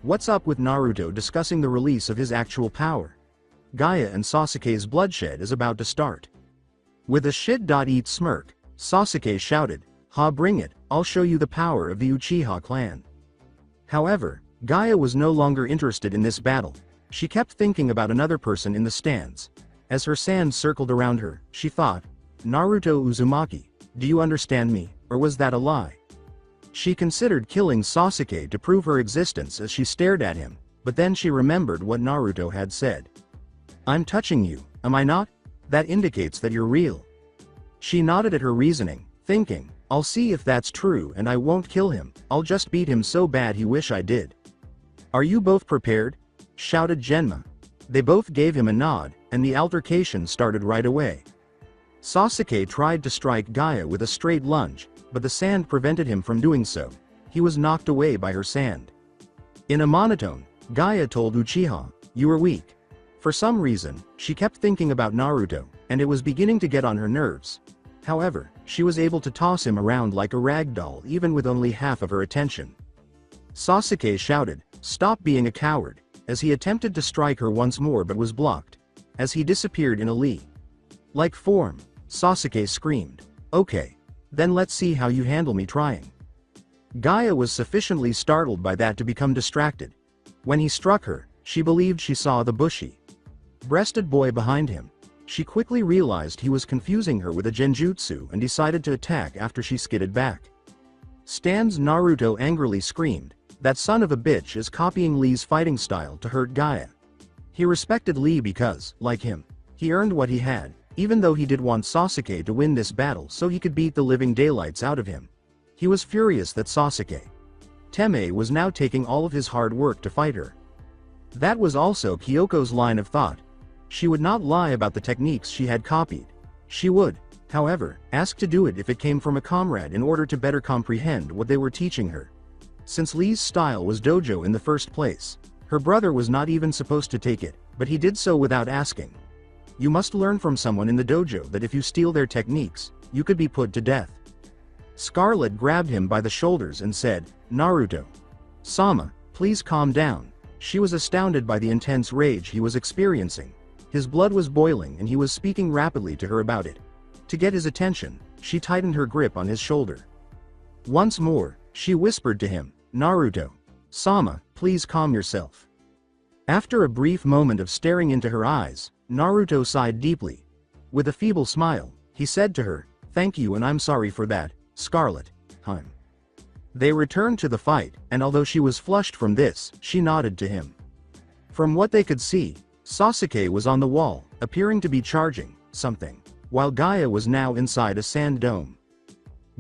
What's up with Naruto discussing the release of his actual power? Gaia and Sasuke's bloodshed is about to start. With a shit-eat smirk, Sasuke shouted, ha, bring it, I'll show you the power of the Uchiha clan. However, Gaia was no longer interested in this battle. She kept thinking about another person in the stands. As her sand circled around her, she thought, Naruto Uzumaki, do you understand me, or was that a lie? She considered killing Sasuke to prove her existence as she stared at him, but then she remembered what Naruto had said. I'm touching you, am I not? That indicates that you're real. She nodded at her reasoning, thinking, I'll see if that's true and I won't kill him, I'll just beat him so bad he wish I did. Are you both prepared? Shouted Genma. They both gave him a nod, and the altercation started right away. Sasuke tried to strike Gaia with a straight lunge, but the sand prevented him from doing so. He was knocked away by her sand. In a monotone, Gaia told Uchiha, "You are weak." For some reason, she kept thinking about Naruto, and it was beginning to get on her nerves. However, she was able to toss him around like a rag doll even with only half of her attention. Sasuke shouted, "Stop being a coward," as he attempted to strike her once more but was blocked, as he disappeared in a Lee-like form. Sasuke screamed, "Okay. Then let's see how you handle me trying." Gaia was sufficiently startled by that to become distracted. When he struck her, she believed she saw the bushy-breasted boy behind him. She quickly realized he was confusing her with a genjutsu and decided to attack after she skidded back. Stan's Naruto angrily screamed, "That son of a bitch is copying Lee's fighting style to hurt Gaia." He respected Lee because, like him, he earned what he had, even though he did want Sasuke to win this battle so he could beat the living daylights out of him. He was furious that Sasuke Teme was now taking all of his hard work to fight her. That was also Kyoko's line of thought. She would not lie about the techniques she had copied. She would, however, ask to do it if it came from a comrade in order to better comprehend what they were teaching her. Since Lee's style was dojo in the first place, her brother was not even supposed to take it, but he did so without asking. You must learn from someone in the dojo that if you steal their techniques, you could be put to death. Skarlet grabbed him by the shoulders and said, "Naruto Sama, please calm down." She was astounded by the intense rage he was experiencing. His blood was boiling and he was speaking rapidly to her about it. To get his attention, she tightened her grip on his shoulder. Once more, she whispered to him, "Naruto Sama, please calm yourself." After a brief moment of staring into her eyes, Naruto sighed deeply. With a feeble smile, he said to her, "Thank you and I'm sorry for that, Skarlet." They returned to the fight, and although she was flushed from this, she nodded to him. From what they could see, Sasuke was on the wall, appearing to be charging something, while Gaia was now inside a sand dome.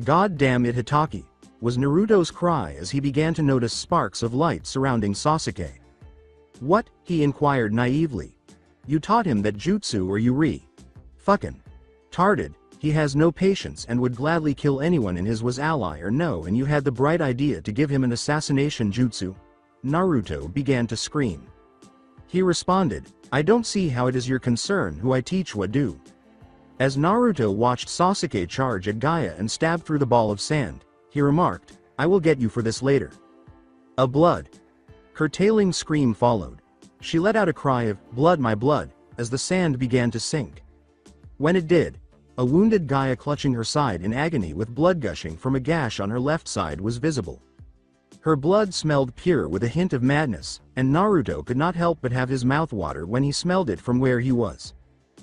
"God damn it, Hitaki," was Naruto's cry as he began to notice sparks of light surrounding Sasuke. "What?" he inquired naively. "You taught him that jutsu or you fucking tarded. He has no patience and would gladly kill anyone in his was ally or no, and you had the bright idea to give him an assassination jutsu?" Naruto began to scream. He responded, "I don't see how it is your concern who I teach what do." As Naruto watched Sasuke charge at Gaia and stab through the ball of sand, he remarked, "I will get you for this later." A blood-curtailing scream followed. She let out a cry of, "Blood, my blood," as the sand began to sink. When it did, a wounded Gaia clutching her side in agony with blood gushing from a gash on her left side was visible. Her blood smelled pure with a hint of madness, and Naruto could not help but have his mouth water when he smelled it from where he was.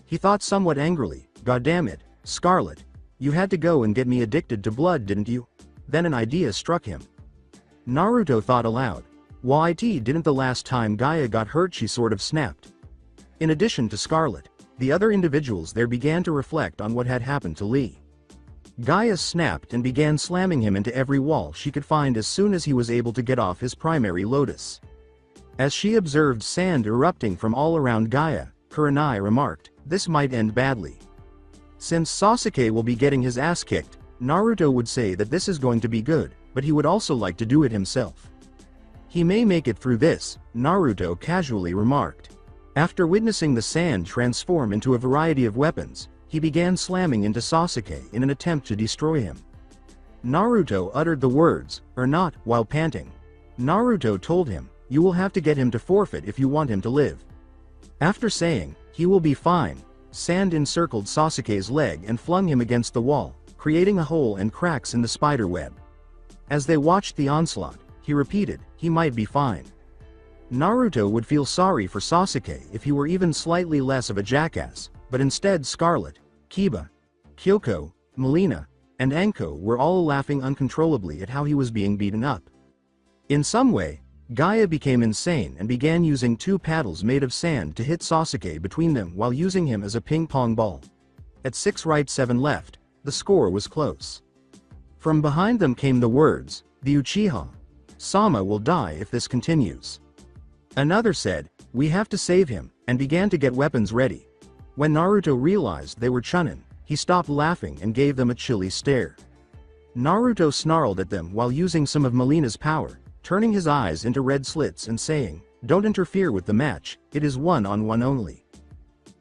He thought somewhat angrily, "God damn it, Skarlet, you had to go and get me addicted to blood, didn't you?" Then an idea struck him. Naruto thought aloud. Why didn't the last time Gaia got hurt she sort of snapped? In addition to Skarlet, the other individuals there began to reflect on what had happened to Lee. Gaia snapped and began slamming him into every wall she could find as soon as he was able to get off his primary lotus. As she observed sand erupting from all around Gaia, Kurenai remarked, "This might end badly." Since Sasuke will be getting his ass kicked, Naruto would say that this is going to be good, but he would also like to do it himself. "He may make it through this," Naruto casually remarked. After witnessing the sand transform into a variety of weapons, he began slamming into Sasuke in an attempt to destroy him. Naruto uttered the words, "or not," while panting. Naruto told him, "You will have to get him to forfeit if you want him to live." After saying, "He will be fine," sand encircled Sasuke's leg and flung him against the wall, creating a hole and cracks in the spider web. As they watched the onslaught, he repeated, "He might be fine." Naruto would feel sorry for Sasuke if he were even slightly less of a jackass, but instead Skarlet, Kiba, Kyoko, Melina, and Anko were all laughing uncontrollably at how he was being beaten up. In some way, Gaia became insane and began using two paddles made of sand to hit Sasuke between them while using him as a ping-pong ball. At 6 right 7 left, the score was close. From behind them came the words, "The Uchiha Sama will die if this continues." Another said, "We have to save him," and began to get weapons ready. When Naruto realized they were Chunin, he stopped laughing and gave them a chilly stare. Naruto snarled at them while using some of Melina's power, turning his eyes into red slits and saying, don't interfere with the match, it is one-on-one only.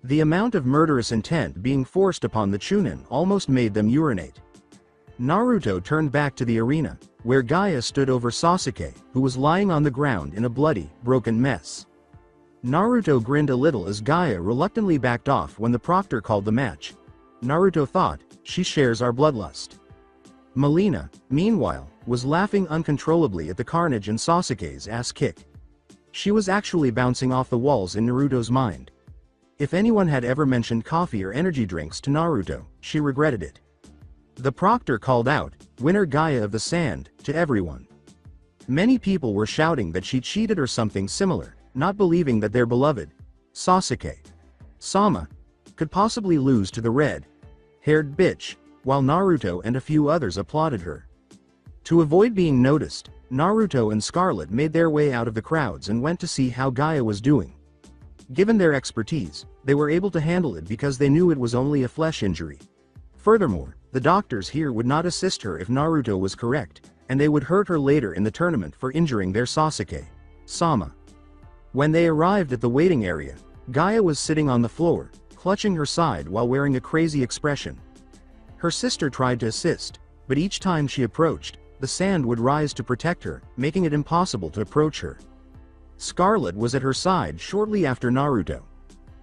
The amount of murderous intent being forced upon the Chunin almost made them urinate. Naruto turned back to the arena, where Gaia stood over Sasuke, who was lying on the ground in a bloody, broken mess. Naruto grinned a little as Gaia reluctantly backed off when the proctor called the match. Naruto thought, she shares our bloodlust. Melina, meanwhile, was laughing uncontrollably at the carnage and Sasuke's ass kick. She was actually bouncing off the walls in Naruto's mind. If anyone had ever mentioned coffee or energy drinks to Naruto, she regretted it. The proctor called out, "Winner Gaia of the Sand," to everyone. Many people were shouting that she cheated or something similar, not believing that their beloved Sasuke Sama could possibly lose to the red-haired bitch, while Naruto and a few others applauded her. To avoid being noticed, Naruto and Scarlet made their way out of the crowds and went to see how Gaia was doing. Given their expertise, they were able to handle it because they knew it was only a flesh injury. Furthermore, the doctors here would not assist her if Naruto was correct, and they would hurt her later in the tournament for injuring their Sasuke Sama. When they arrived at the waiting area, Gaia was sitting on the floor, clutching her side while wearing a crazy expression. Her sister tried to assist, but each time she approached, the sand would rise to protect her, making it impossible to approach her. Scarlet was at her side shortly after Naruto.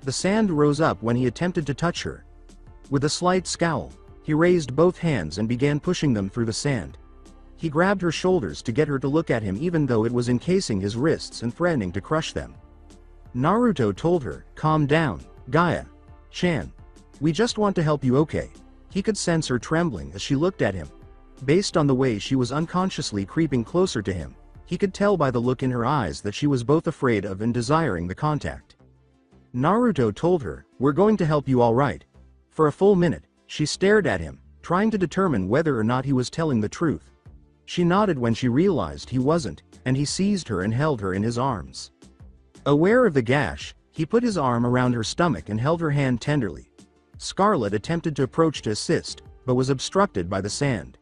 The sand rose up when he attempted to touch her. With a slight scowl, he raised both hands and began pushing them through the sand. He grabbed her shoulders to get her to look at him even though it was encasing his wrists and threatening to crush them. Naruto told her, "Calm down, Gaia-chan. We just want to help you, okay?" He could sense her trembling as she looked at him. Based on the way she was unconsciously creeping closer to him, he could tell by the look in her eyes that she was both afraid of and desiring the contact. Naruto told her, "We're going to help you, all right." For a full minute, she stared at him, trying to determine whether or not he was telling the truth. She nodded when she realized he wasn't, and he seized her and held her in his arms. Aware of the gash, he put his arm around her stomach and held her hand tenderly. Scarlet attempted to approach to assist, but was obstructed by the sand.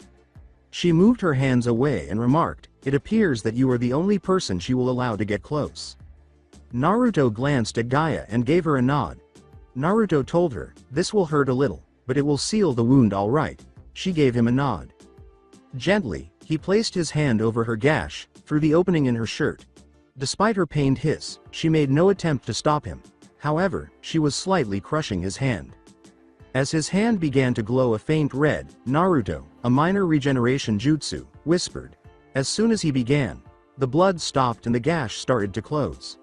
She moved her hands away and remarked, "It appears that you are the only person she will allow to get close." Naruto glanced at Gaia and gave her a nod. Naruto told her, "This will hurt a little, but it will seal the wound all right." She gave him a nod. Gently, he placed his hand over her gash, through the opening in her shirt. Despite her pained hiss, she made no attempt to stop him. However, she was slightly crushing his hand. As his hand began to glow a faint red, Naruto, a minor regeneration jutsu, whispered. As soon as he began, the blood stopped and the gash started to close.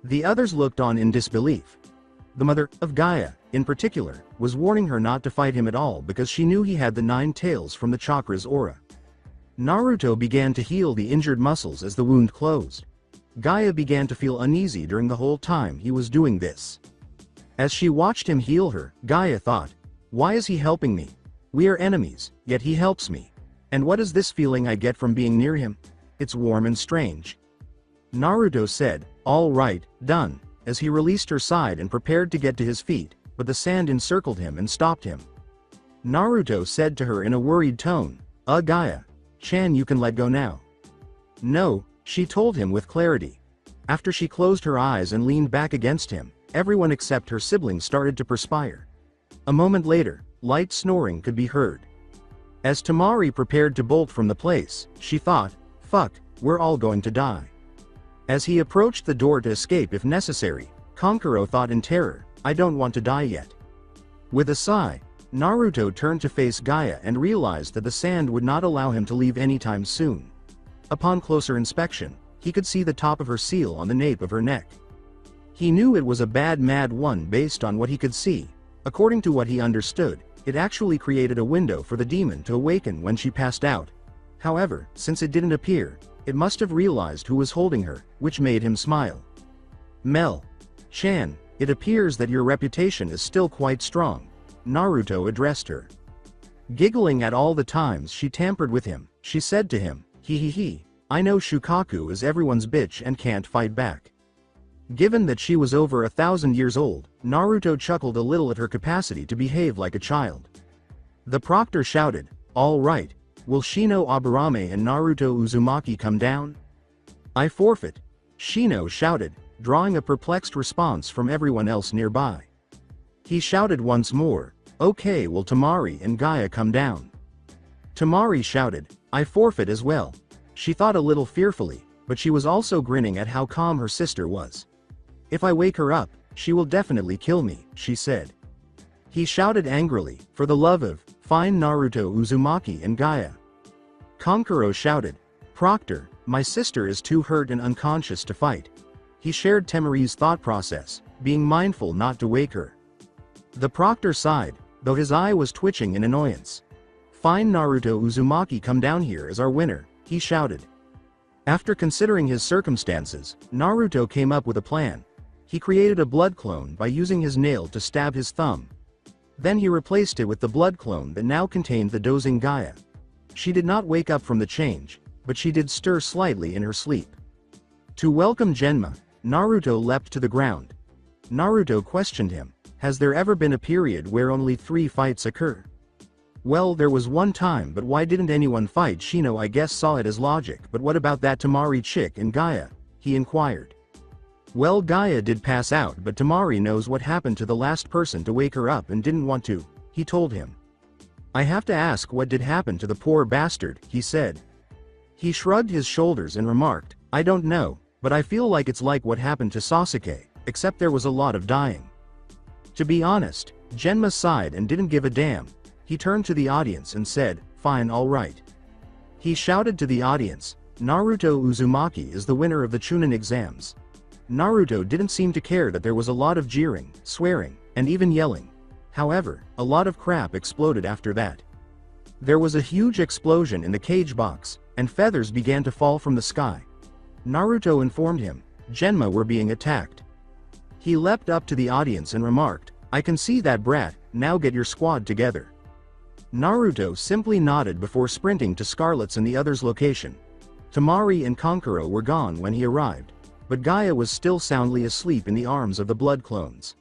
The others looked on in disbelief. The mother of Gaia, in particular, was warning her not to fight him at all because she knew he had the 9 tails from the chakra's aura. Naruto began to heal the injured muscles as the wound closed. Gaia began to feel uneasy during the whole time he was doing this. As she watched him heal her, Gaia thought, "Why is he helping me? We are enemies, yet he helps me. And what is this feeling I get from being near him? It's warm and strange." Naruto said, "All right, done," as he released her side and prepared to get to his feet, but the sand encircled him and stopped him. Naruto said to her in a worried tone, Gaia-chan, you can let go now." "No," she told him with clarity. After she closed her eyes and leaned back against him, everyone except her siblings started to perspire. A moment later, light snoring could be heard. As Tamari prepared to bolt from the place, she thought, "Fuck, we're all going to die." As he approached the door to escape if necessary, Kankuro thought in terror, "I don't want to die yet." With a sigh, Naruto turned to face Gaia and realized that the sand would not allow him to leave anytime soon. Upon closer inspection, he could see the top of her seal on the nape of her neck. He knew it was a bad mad one based on what he could see. According to what he understood, it actually created a window for the demon to awaken when she passed out. However, since it didn't appear, it must have realized who was holding her, which made him smile. "Mel-chan, it appears that your reputation is still quite strong," Naruto addressed her. Giggling at all the times she tampered with him, she said to him, "He, I know Shukaku is everyone's bitch and can't fight back." Given that she was over 1,000 years old, Naruto chuckled a little at her capacity to behave like a child. The proctor shouted, "All right, will Shino Aburame and Naruto Uzumaki come down?" "I forfeit," Shino shouted, drawing a perplexed response from everyone else nearby. He shouted once more, "Okay, will Tamari and Gaia come down?" Tamari shouted, "I forfeit as well." She thought a little fearfully, but she was also grinning at how calm her sister was. "If I wake her up, she will definitely kill me," she said. He shouted angrily, "For the love of, find Naruto, Uzumaki and Gaia." Kankuro shouted, "Proctor, my sister is too hurt and unconscious to fight." He shared Temari's thought process, being mindful not to wake her. The Proctor sighed, though his eye was twitching in annoyance. "Find Naruto Uzumaki come down here as our winner," he shouted. After considering his circumstances, Naruto came up with a plan. He created a blood clone by using his nail to stab his thumb. Then he replaced it with the blood clone that now contained the dozing Gaia. She did not wake up from the change, but she did stir slightly in her sleep. To welcome Genma, Naruto leapt to the ground. Naruto questioned him, "Has there ever been a period where only 3 fights occur?" "Well, there was one time, but why didn't anyone fight?" Shino I guess saw it as logic. "But what about that Tamari chick and Gaia?" he inquired. "Well, Gaia did pass out, but Tamari knows what happened to the last person to wake her up and didn't want to," he told him. "I have to ask what did happen to the poor bastard," he said. He shrugged his shoulders and remarked, "I don't know, but I feel like it's like what happened to Sasuke, except there was a lot of dying." To be honest, Genma sighed and didn't give a damn. He turned to the audience and said, "Fine, all right." He shouted to the audience, "Naruto Uzumaki is the winner of the Chunin exams." Naruto didn't seem to care that there was a lot of jeering, swearing, and even yelling. However, a lot of crap exploded after that. There was a huge explosion in the cage box, and feathers began to fall from the sky. Naruto informed him, Genma were being attacked. He leapt up to the audience and remarked, "I can see that brat, now get your squad together." Naruto simply nodded before sprinting to Skarlet's and the others' location. Tamari and Kankuro were gone when he arrived, but Gaia was still soundly asleep in the arms of the blood clones.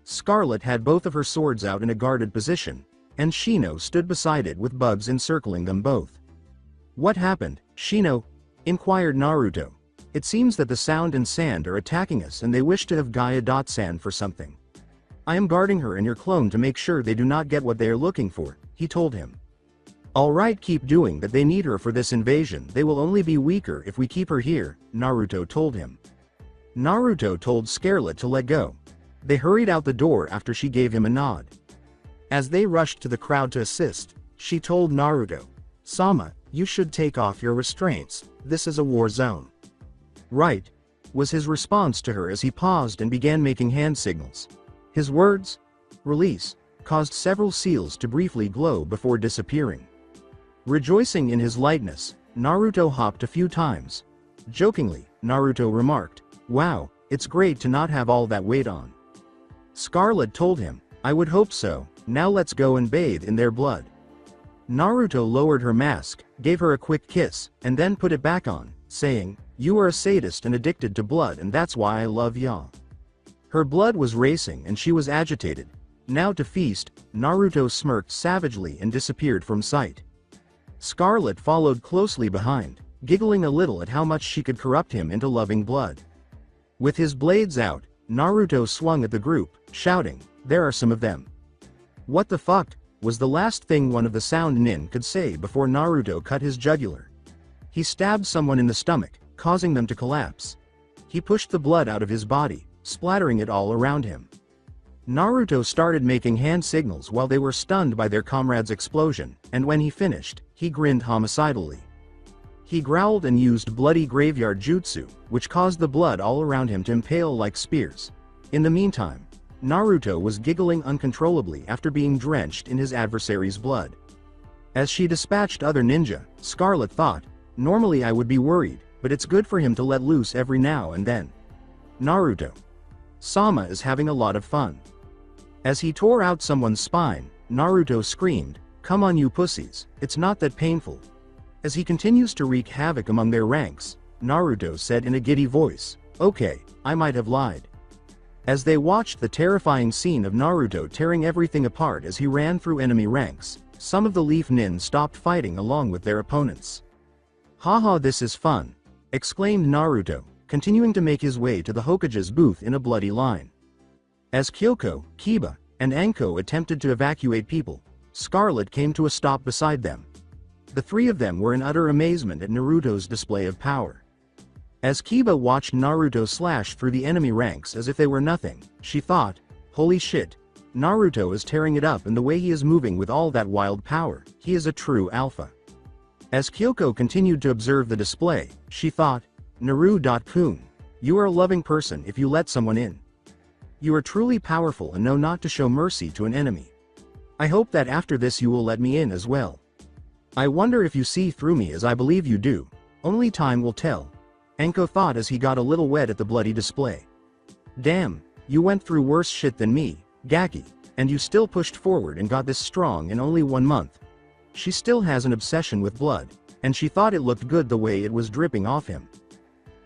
Skarlet had both of her swords out in a guarded position, and Shino stood beside it with bugs encircling them both. "What happened, Shino?" inquired Naruto. "It seems that the sound and sand are attacking us and they wish to have Gaia.San for something. I am guarding her and your clone to make sure they do not get what they are looking for," he told him. "Alright, keep doing that, they need her for this invasion, they will only be weaker if we keep her here," Naruto told him. Naruto told Skarlet to let go. They hurried out the door after she gave him a nod. As they rushed to the crowd to assist, she told Naruto, "Sama, you should take off your restraints, this is a war zone." "Right," was his response to her as he paused and began making hand signals. His words, "release," caused several seals to briefly glow before disappearing. Rejoicing in his lightness, Naruto hopped a few times. Jokingly, Naruto remarked, "Wow, it's great to not have all that weight on." Skarlet told him, "I would hope so, now let's go and bathe in their blood." Naruto lowered her mask, gave her a quick kiss, and then put it back on, saying, "You are a sadist and addicted to blood, and that's why I love ya." Her blood was racing and she was agitated. Now to feast, Naruto smirked savagely and disappeared from sight. Skarlet followed closely behind, giggling a little at how much she could corrupt him into loving blood. With his blades out, Naruto swung at the group, shouting, "There are some of them." "What the fuck?" was the last thing one of the sound nin could say before Naruto cut his jugular. He stabbed someone in the stomach, causing them to collapse. He pushed the blood out of his body, splattering it all around him. Naruto started making hand signals while they were stunned by their comrade's explosion, and when he finished, he grinned homicidally. He growled and used bloody graveyard jutsu, which caused the blood all around him to impale like spears. In the meantime, Naruto was giggling uncontrollably after being drenched in his adversary's blood. As she dispatched other ninja, Skarlet thought, "Normally I would be worried, but it's good for him to let loose every now and then." Naruto. Sama is having a lot of fun. As he tore out someone's spine, Naruto screamed, "Come on you pussies, it's not that painful." As he continues to wreak havoc among their ranks, Naruto said in a giddy voice, "Okay, I might have lied." As they watched the terrifying scene of Naruto tearing everything apart as he ran through enemy ranks, some of the Leaf Nin stopped fighting along with their opponents. "Haha, this is fun!" exclaimed Naruto. continuing to make his way to the Hokage's booth in a bloody line. As Kyoko, Kiba, and Anko attempted to evacuate people, Skarlet came to a stop beside them. The three of them were in utter amazement at Naruto's display of power. As Kiba watched Naruto slash through the enemy ranks as if they were nothing, she thought, "Holy shit, Naruto is tearing it up, and the way he is moving with all that wild power, he is a true alpha." As Kyoko continued to observe the display, she thought, "Naru-kun, you are a loving person if you let someone in. You are truly powerful and know not to show mercy to an enemy. I hope that after this you will let me in as well. I wonder if you see through me as I believe you do. Only time will tell." Anko thought as he got a little wet at the bloody display. "Damn, you went through worse shit than me, Gaki, and you still pushed forward and got this strong in only 1 month." She still has an obsession with blood, and she thought it looked good the way it was dripping off him.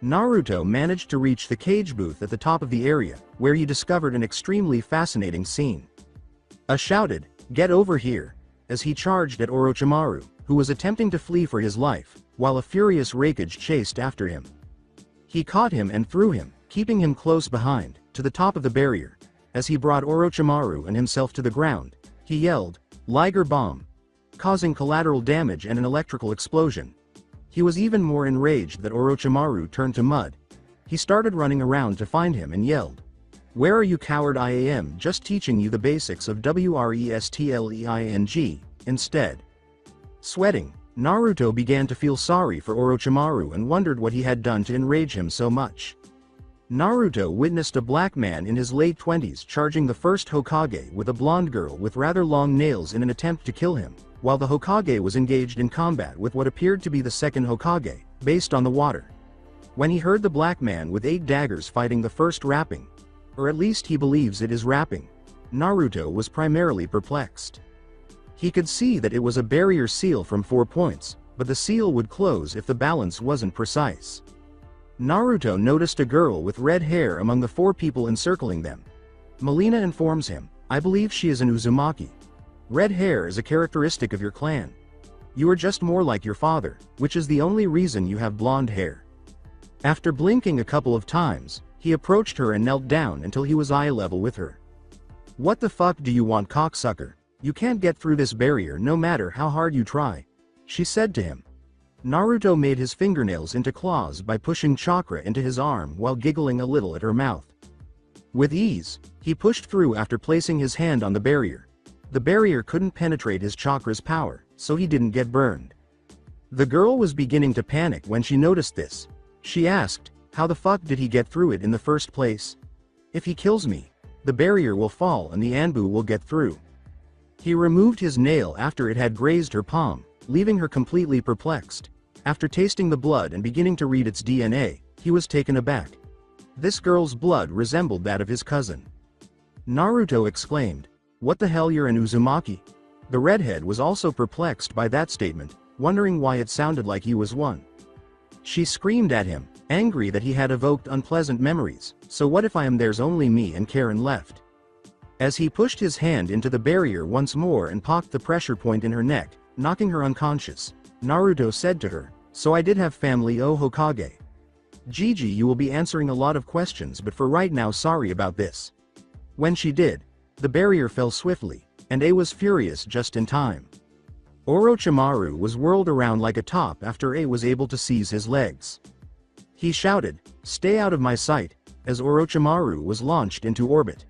Naruto managed to reach the cage booth at the top of the area, where he discovered an extremely fascinating scene. A shouted, "Get over here," as he charged at Orochimaru, who was attempting to flee for his life, while a furious Raikage chased after him. He caught him and threw him, keeping him close behind, to the top of the barrier. As he brought Orochimaru and himself to the ground, he yelled, "Liger Bomb," causing collateral damage and an electrical explosion. He was even more enraged that Orochimaru turned to mud. He started running around to find him and yelled, "Where are you, coward? I am just teaching you the basics of wrestling instead." Sweating, Naruto began to feel sorry for Orochimaru and wondered what he had done to enrage him so much. Naruto witnessed a black man in his late 20s charging the first Hokage with a blonde girl with rather long nails in an attempt to kill him, while the Hokage was engaged in combat with what appeared to be the second Hokage, based on the water. When he heard the black man with 8 daggers fighting the first rapping, or at least he believes it is rapping, Naruto was primarily perplexed. He could see that it was a barrier seal from 4 points, but the seal would close if the balance wasn't precise. Naruto noticed a girl with red hair among the 4 people encircling them. Melina informs him, "I believe she is an Uzumaki. Red hair is a characteristic of your clan. You are just more like your father, which is the only reason you have blonde hair." After blinking a couple of times, he approached her and knelt down until he was eye level with her. "What the fuck do you want, cocksucker? You can't get through this barrier no matter how hard you try," she said to him. Naruto made his fingernails into claws by pushing chakra into his arm while giggling a little at her mouth. With ease, he pushed through after placing his hand on the barrier. The barrier couldn't penetrate his chakra's power, so he didn't get burned. The girl was beginning to panic when she noticed this. She asked, "How the fuck did he get through it in the first place? If he kills me, the barrier will fall and the Anbu will get through." He removed his nail after it had grazed her palm, leaving her completely perplexed. After tasting the blood and beginning to read its DNA, he was taken aback. This girl's blood resembled that of his cousin. Naruto exclaimed, "What the hell, you're an Uzumaki?" The redhead was also perplexed by that statement, wondering why it sounded like he was one. She screamed at him, angry that he had evoked unpleasant memories. "So what if I am there's only me and Karen left?" As he pushed his hand into the barrier once more and pocked the pressure point in her neck, knocking her unconscious, Naruto said to her, "So I did have family, oh Hokage. Gigi, you will be answering a lot of questions, but for right now, sorry about this." When she did, the barrier fell swiftly, and A was furious just in time. Orochimaru was whirled around like a top after A was able to seize his legs. He shouted, "Stay out of my sight," as Orochimaru was launched into orbit.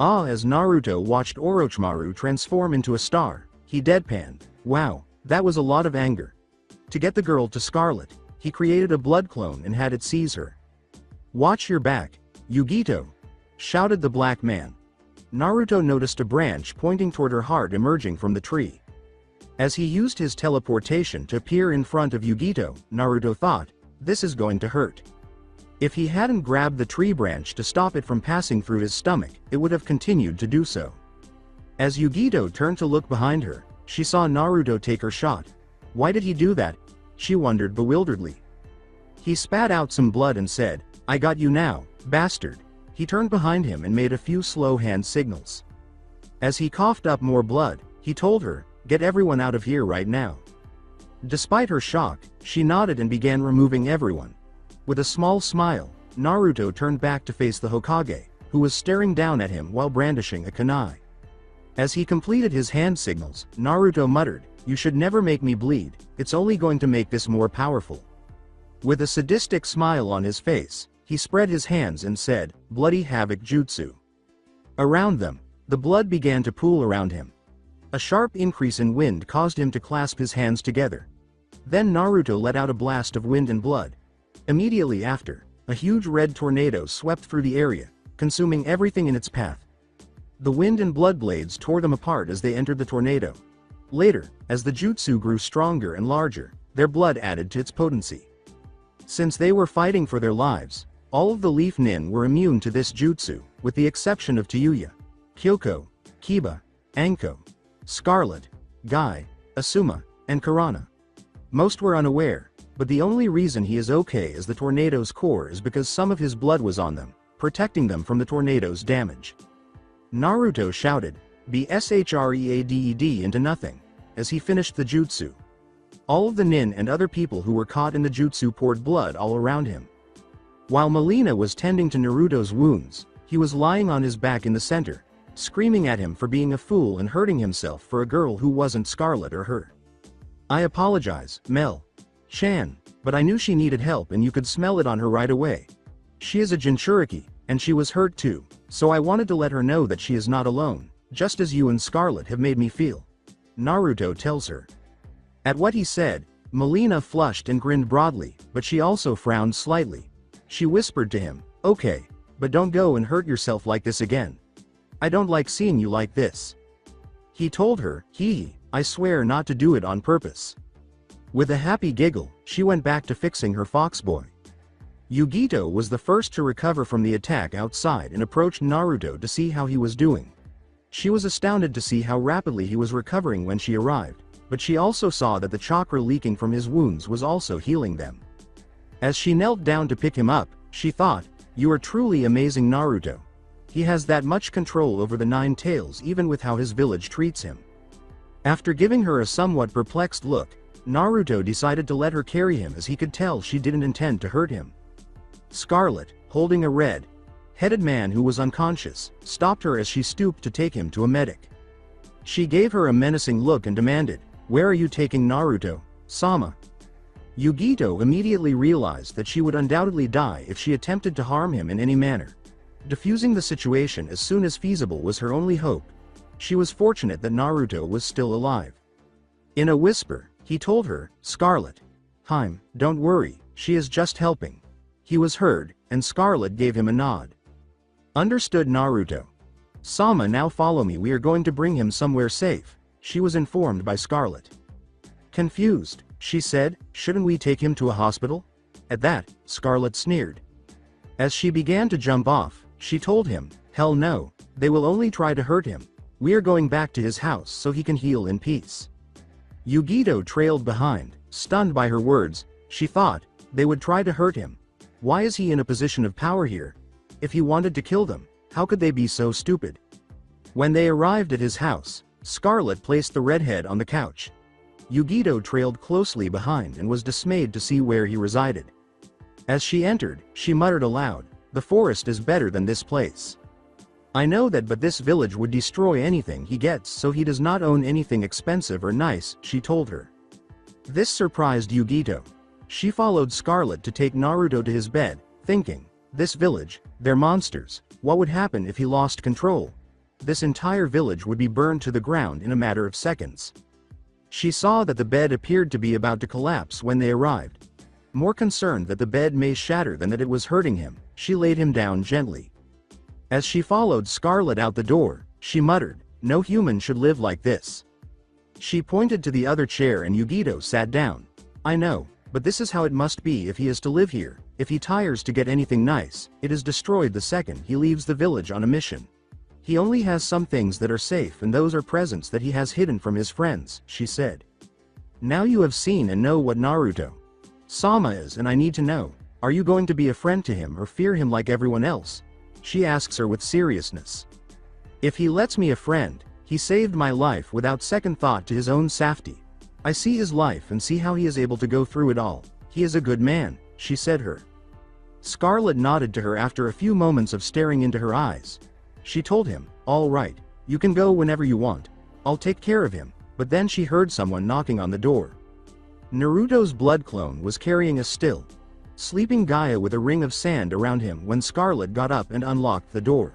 As Naruto watched Orochimaru transform into a star, he deadpanned, "Wow, that was a lot of anger." To get the girl to Skarlet, he created a blood clone and had it seize her. "Watch your back, Yugito," shouted the black man. Naruto noticed a branch pointing toward her heart emerging from the tree. As he used his teleportation to appear in front of Yugito, Naruto thought, "This is going to hurt." If he hadn't grabbed the tree branch to stop it from passing through his stomach, it would have continued to do so. As Yugito turned to look behind her, she saw Naruto take her shot. Why did he do that? She wondered bewilderedly. He spat out some blood and said, "I got you now, bastard." He turned behind him and made a few slow hand signals. As he coughed up more blood, he told her, "Get everyone out of here right now." Despite her shock, she nodded and began removing everyone. With a small smile, Naruto turned back to face the Hokage, who was staring down at him while brandishing a kunai. As he completed his hand signals, Naruto muttered, "You should never make me bleed, it's only going to make this more powerful." With a sadistic smile on his face, he spread his hands and said, "Bloody Havoc Jutsu." Around them, the blood began to pool around him. A sharp increase in wind caused him to clasp his hands together. Then Naruto let out a blast of wind and blood. Immediately after, a huge red tornado swept through the area, consuming everything in its path. The wind and blood blades tore them apart as they entered the tornado. Later, as the jutsu grew stronger and larger, their blood added to its potency. Since they were fighting for their lives, all of the Leaf Nin were immune to this jutsu, with the exception of Tayuya, Kyoko, Kiba, Anko, Scarlet, Guy, Asuma, and Karana. Most were unaware, but the only reason he is okay as the tornado's core is because some of his blood was on them, protecting them from the tornado's damage. Naruto shouted, "Be shreaded into nothing," as he finished the jutsu. All of the nin and other people who were caught in the jutsu poured blood all around him. While Melina was tending to Naruto's wounds, he was lying on his back in the center, screaming at him for being a fool and hurting himself for a girl who wasn't Scarlet or her. "I apologize, Mel-chan, but I knew she needed help and you could smell it on her right away. She is a Jinchuriki, and she was hurt too, so I wanted to let her know that she is not alone, just as you and Scarlet have made me feel," Naruto tells her. At what he said, Melina flushed and grinned broadly, but she also frowned slightly. She whispered to him, "Okay, but don't go and hurt yourself like this again. I don't like seeing you like this." He told her, "I swear not to do it on purpose." With a happy giggle, she went back to fixing her fox boy. Yugito was the first to recover from the attack outside and approached Naruto to see how he was doing. She was astounded to see how rapidly he was recovering when she arrived, but she also saw that the chakra leaking from his wounds was also healing them. As she knelt down to pick him up, she thought, "You are truly amazing, Naruto. He has that much control over the Nine Tails even with how his village treats him." After giving her a somewhat perplexed look, Naruto decided to let her carry him as he could tell she didn't intend to hurt him. Scarlet, holding a red-headed man who was unconscious, stopped her as she stooped to take him to a medic. She gave her a menacing look and demanded, "Where are you taking Naruto-sama?" Yugito immediately realized that she would undoubtedly die if she attempted to harm him in any manner. Defusing the situation as soon as feasible was her only hope. She was fortunate that Naruto was still alive. In a whisper, he told her, "Scarlet, don't worry, she is just helping." He was heard, and Scarlet gave him a nod. Understood Naruto. "Sama, now follow me, we are going to bring him somewhere safe," she was informed by Scarlet. Confused, she said, "Shouldn't we take him to a hospital?" At that, Scarlet sneered. As she began to jump off, she told him, "Hell no, they will only try to hurt him. We are going back to his house so he can heal in peace." Yugito trailed behind, stunned by her words. She thought, they would try to hurt him. Why is he in a position of power here? If he wanted to kill them, how could they be so stupid? When they arrived at his house, Scarlet placed the redhead on the couch. Yugito trailed closely behind and was dismayed to see where he resided. As she entered, she muttered aloud, "The forest is better than this place. I know that, but this village would destroy anything he gets, so he does not own anything expensive or nice," she told her. This surprised Yugito. She followed Scarlet to take Naruto to his bed, thinking, "This village, they're monsters. What would happen if he lost control? This entire village would be burned to the ground in a matter of seconds." She saw that the bed appeared to be about to collapse when they arrived. More concerned that the bed may shatter than that it was hurting him, she laid him down gently. As she followed Scarlet out the door, she muttered, "No human should live like this." She pointed to the other chair and Yugito sat down. "I know, but this is how it must be if he is to live here. If he tires to get anything nice, it is destroyed the second he leaves the village on a mission. He only has some things that are safe, and those are presents that he has hidden from his friends," she said. "Now you have seen and know what Naruto-sama is, and I need to know, are you going to be a friend to him or fear him like everyone else?" she asks her with seriousness. "If he lets me a friend, he saved my life without second thought to his own safety. I see his life and see how he is able to go through it all. He is a good man," she said her. Skarlet nodded to her after a few moments of staring into her eyes. She told him, "All right, you can go whenever you want. I'll take care of him," but then she heard someone knocking on the door. Naruto's blood clone was carrying a still sleeping Gaia with a ring of sand around him when Skarlet got up and unlocked the door.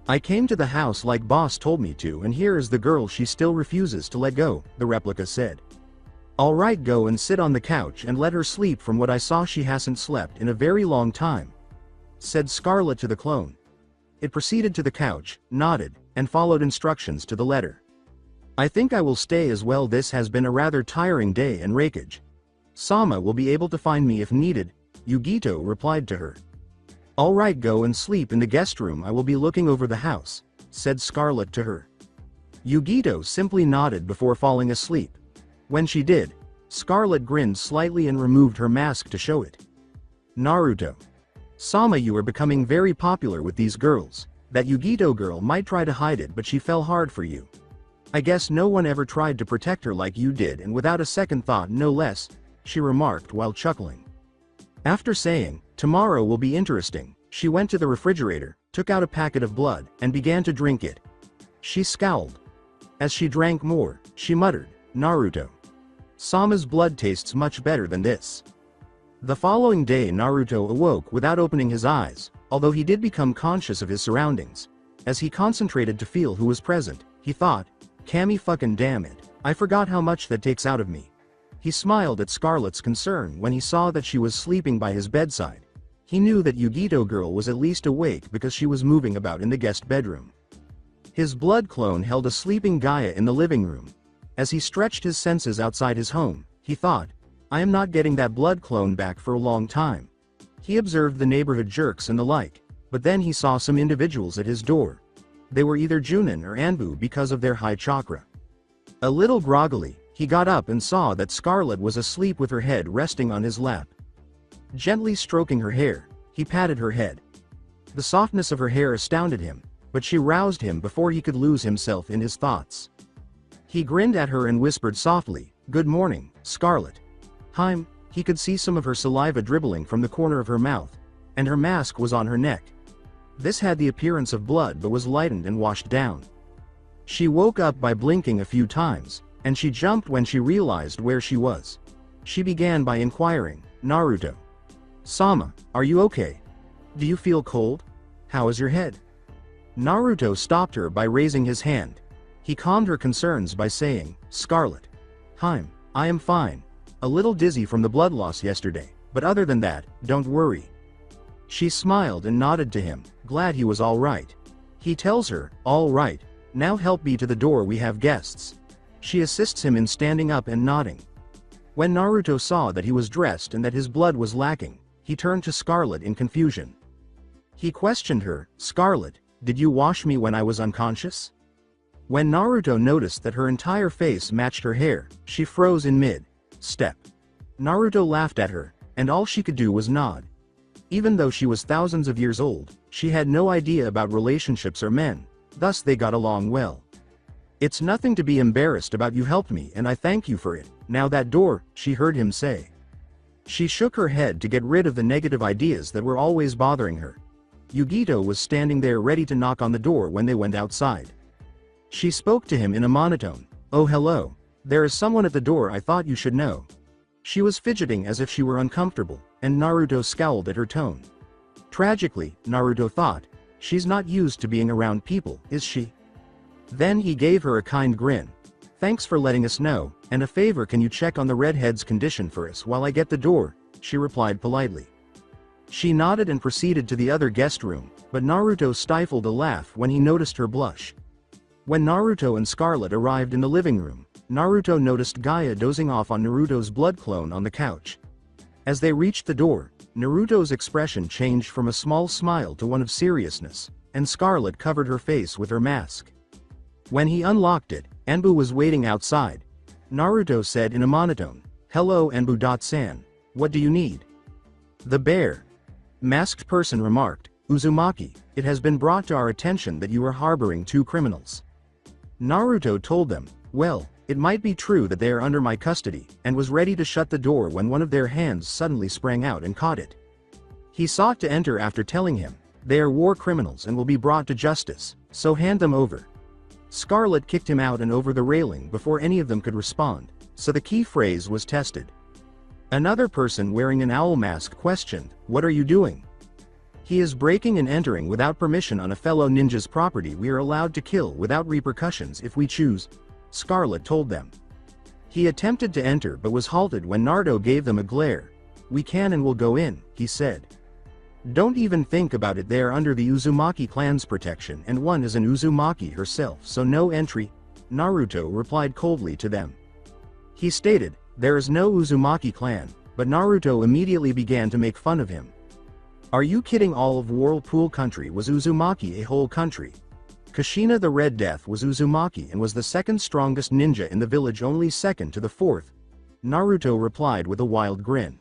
"I came to the house like boss told me to, and here is the girl she still refuses to let go," the replica said. "All right, go and sit on the couch and let her sleep. From what I saw she hasn't slept in a very long time," said Skarlet to the clone. It proceeded to the couch, nodded, and followed instructions to the letter. "I think I will stay as well. This has been a rather tiring day and rakeage. Sama will be able to find me if needed," Yugito replied to her. "All right, go and sleep in the guest room. I will be looking over the house," said Skarlet to her. Yugito simply nodded before falling asleep. When she did, Skarlet grinned slightly and removed her mask to show it. Naruto. "Sama, you are becoming very popular with these girls. That Yugito girl might try to hide it, but she fell hard for you. I guess no one ever tried to protect her like you did, and without a second thought, no less," she remarked while chuckling. After saying, "Tomorrow will be interesting," she went to the refrigerator, took out a packet of blood, and began to drink it. She scowled. As she drank more, she muttered, "Naruto. Sama's blood tastes much better than this." The following day Naruto awoke without opening his eyes, although he did become conscious of his surroundings. As he concentrated to feel who was present, he thought, "Kami fucking damn it, I forgot how much that takes out of me." He smiled at Skarlet's concern when he saw that she was sleeping by his bedside. He knew that Yugito girl was at least awake because she was moving about in the guest bedroom. His blood clone held a sleeping Gaia in the living room. As he stretched his senses outside his home, he thought, "I am not getting that blood clone back for a long time." He observed the neighborhood jerks and the like, but then he saw some individuals at his door. They were either Junin or Anbu because of their high chakra. A little groggily, he got up and saw that Skarlet was asleep with her head resting on his lap. Gently stroking her hair, he patted her head. The softness of her hair astounded him, but she roused him before he could lose himself in his thoughts. He grinned at her and whispered softly, "Good morning, Skarlet." He could see some of her saliva dribbling from the corner of her mouth, and her mask was on her neck. This had the appearance of blood but was lightened and washed down. She woke up by blinking a few times, and she jumped when she realized where she was. She began by inquiring, "Naruto. Sama, are you okay? Do you feel cold? How is your head?" Naruto stopped her by raising his hand. He calmed her concerns by saying, "Skarlet. I am fine. A little dizzy from the blood loss yesterday, but other than that, don't worry." She smiled and nodded to him, glad he was all right. He tells her, "All right, now help me to the door, we have guests." She assists him in standing up and nodding. When Naruto saw that he was dressed and that his blood was lacking, he turned to Skarlet in confusion. He questioned her, "Skarlet, did you wash me when I was unconscious?" When Naruto noticed that her entire face matched her hair, she froze in mid-step. Naruto laughed at her, and all she could do was nod. Even though she was thousands of years old, she had no idea about relationships or men, thus they got along well. "It's nothing to be embarrassed about, you helped me and I thank you for it. Now that door," she heard him say. She shook her head to get rid of the negative ideas that were always bothering her. Yugito was standing there ready to knock on the door when they went outside. She spoke to him in a monotone, "Oh hello. There is someone at the door, I thought you should know." She was fidgeting as if she were uncomfortable, and Naruto scowled at her tone. Tragically, Naruto thought, she's not used to being around people, is she? Then he gave her a kind grin. "Thanks for letting us know, and a favor, can you check on the redhead's condition for us while I get the door?" she replied politely. She nodded and proceeded to the other guest room, but Naruto stifled a laugh when he noticed her blush. When Naruto and Skarlet arrived in the living room, Naruto noticed Gaia dozing off on Naruto's blood clone on the couch. As they reached the door, Naruto's expression changed from a small smile to one of seriousness, and Skarlet covered her face with her mask. When he unlocked it, Anbu was waiting outside. Naruto said in a monotone, "Hello Anbu-san, what do you need?" The masked person remarked, "Uzumaki, it has been brought to our attention that you are harboring 2 criminals." Naruto told them, "Well, it might be true that they are under my custody," and was ready to shut the door when one of their hands suddenly sprang out and caught it. He sought to enter after telling him, "They are war criminals and will be brought to justice, so hand them over." Skarlet kicked him out and over the railing before any of them could respond, so the key phrase was tested. Another person wearing an owl mask questioned, "What are you doing?" "He is breaking and entering without permission on a fellow ninja's property we are allowed to kill without repercussions if we choose," Skarlet told them. He attempted to enter but was halted when Naruto gave them a glare. "We can and will go in," he said. "Don't even think about it, they are under the Uzumaki clan's protection and one is an Uzumaki herself, so no entry," Naruto replied coldly to them. He stated, "There is no Uzumaki clan," but Naruto immediately began to make fun of him. "Are you kidding? All of Whirlpool Country was Uzumaki, a whole country. Kushina the Red Death was Uzumaki and was the second strongest ninja in the village, only second to the fourth," Naruto replied with a wild grin.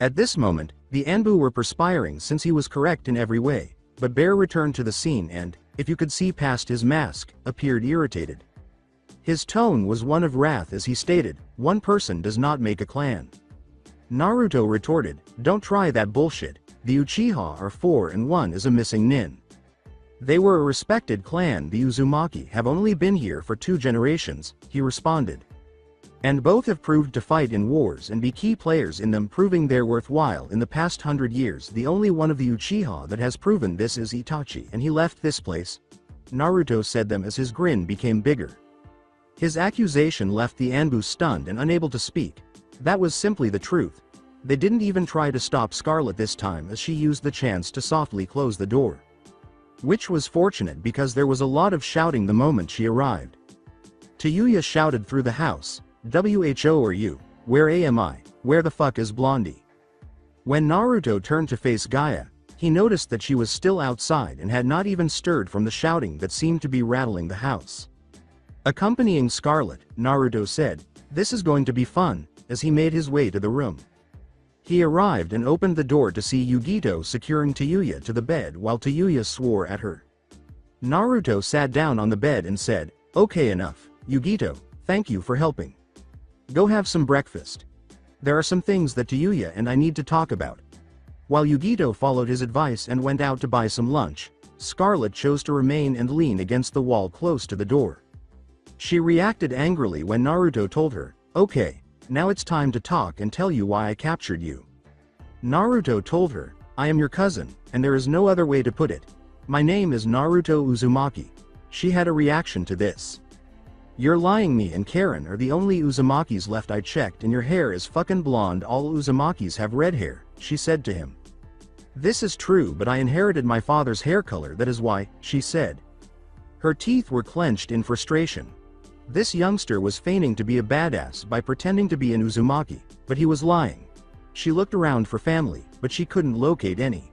At this moment, the Anbu were perspiring since he was correct in every way, but Bear returned to the scene and, if you could see past his mask, appeared irritated. His tone was one of wrath as he stated, "One person does not make a clan." Naruto retorted, "Don't try that bullshit, the Uchiha are 4 and 1 is a missing nin. They were a respected clan, the Uzumaki have only been here for 2 generations, he responded. "And both have proved to fight in wars and be key players in them, proving they're worthwhile in the past 100 years. The only one of the Uchiha that has proven this is Itachi, and he left this place," Naruto said them as his grin became bigger. His accusation left the Anbu stunned and unable to speak. That was simply the truth. They didn't even try to stop Skarlet this time as she used the chance to softly close the door. Which was fortunate because there was a lot of shouting the moment she arrived. Tayuya shouted through the house, "Who are you? Where am I? Where the fuck is Blondie?" When Naruto turned to face Gaia, he noticed that she was still outside and had not even stirred from the shouting that seemed to be rattling the house. Accompanying Skarlet, Naruto said, "This is going to be fun," as he made his way to the room. He arrived and opened the door to see Yugito securing Tayuya to the bed while Tayuya swore at her. Naruto sat down on the bed and said, "Okay, enough, Yugito, thank you for helping. Go have some breakfast. There are some things that Tayuya and I need to talk about." While Yugito followed his advice and went out to buy some lunch, Skarlet chose to remain and lean against the wall close to the door. She reacted angrily when Naruto told her, "Okay, now it's time to talk and tell you why I captured you." Naruto told her, "I am your cousin, and there is no other way to put it. My name is Naruto Uzumaki." She had a reaction to this. "You're lying, me and Karen are the only Uzumakis left. I checked and your hair is fucking blonde, all Uzumakis have red hair," she said to him. "This is true, but I inherited my father's hair color, that is why," she said. Her teeth were clenched in frustration. This youngster was feigning to be a badass by pretending to be an Uzumaki, but he was lying. She looked around for family, but she couldn't locate any.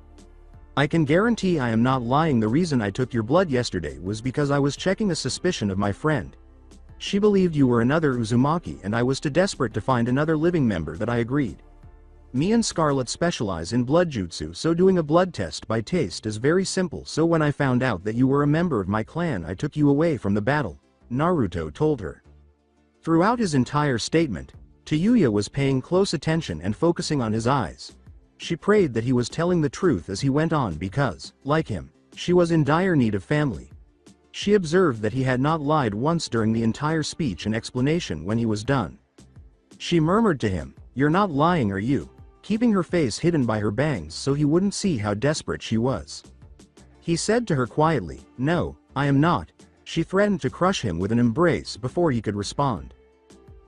"I can guarantee I am not lying. The reason I took your blood yesterday was because I was checking a suspicion of my friend. She believed you were another Uzumaki and I was too desperate to find another living member that I agreed. Me and Skarlet specialize in blood jutsu, so doing a blood test by taste is very simple, so when I found out that you were a member of my clan I took you away from the battle," Naruto told her. Throughout his entire statement, Tayuya was paying close attention and focusing on his eyes. She prayed that he was telling the truth as he went on because, like him, she was in dire need of family. She observed that he had not lied once during the entire speech and explanation. When he was done, she murmured to him, "You're not lying, are you?" keeping her face hidden by her bangs so he wouldn't see how desperate she was. He said to her quietly, "No, I am not." She threatened to crush him with an embrace before he could respond.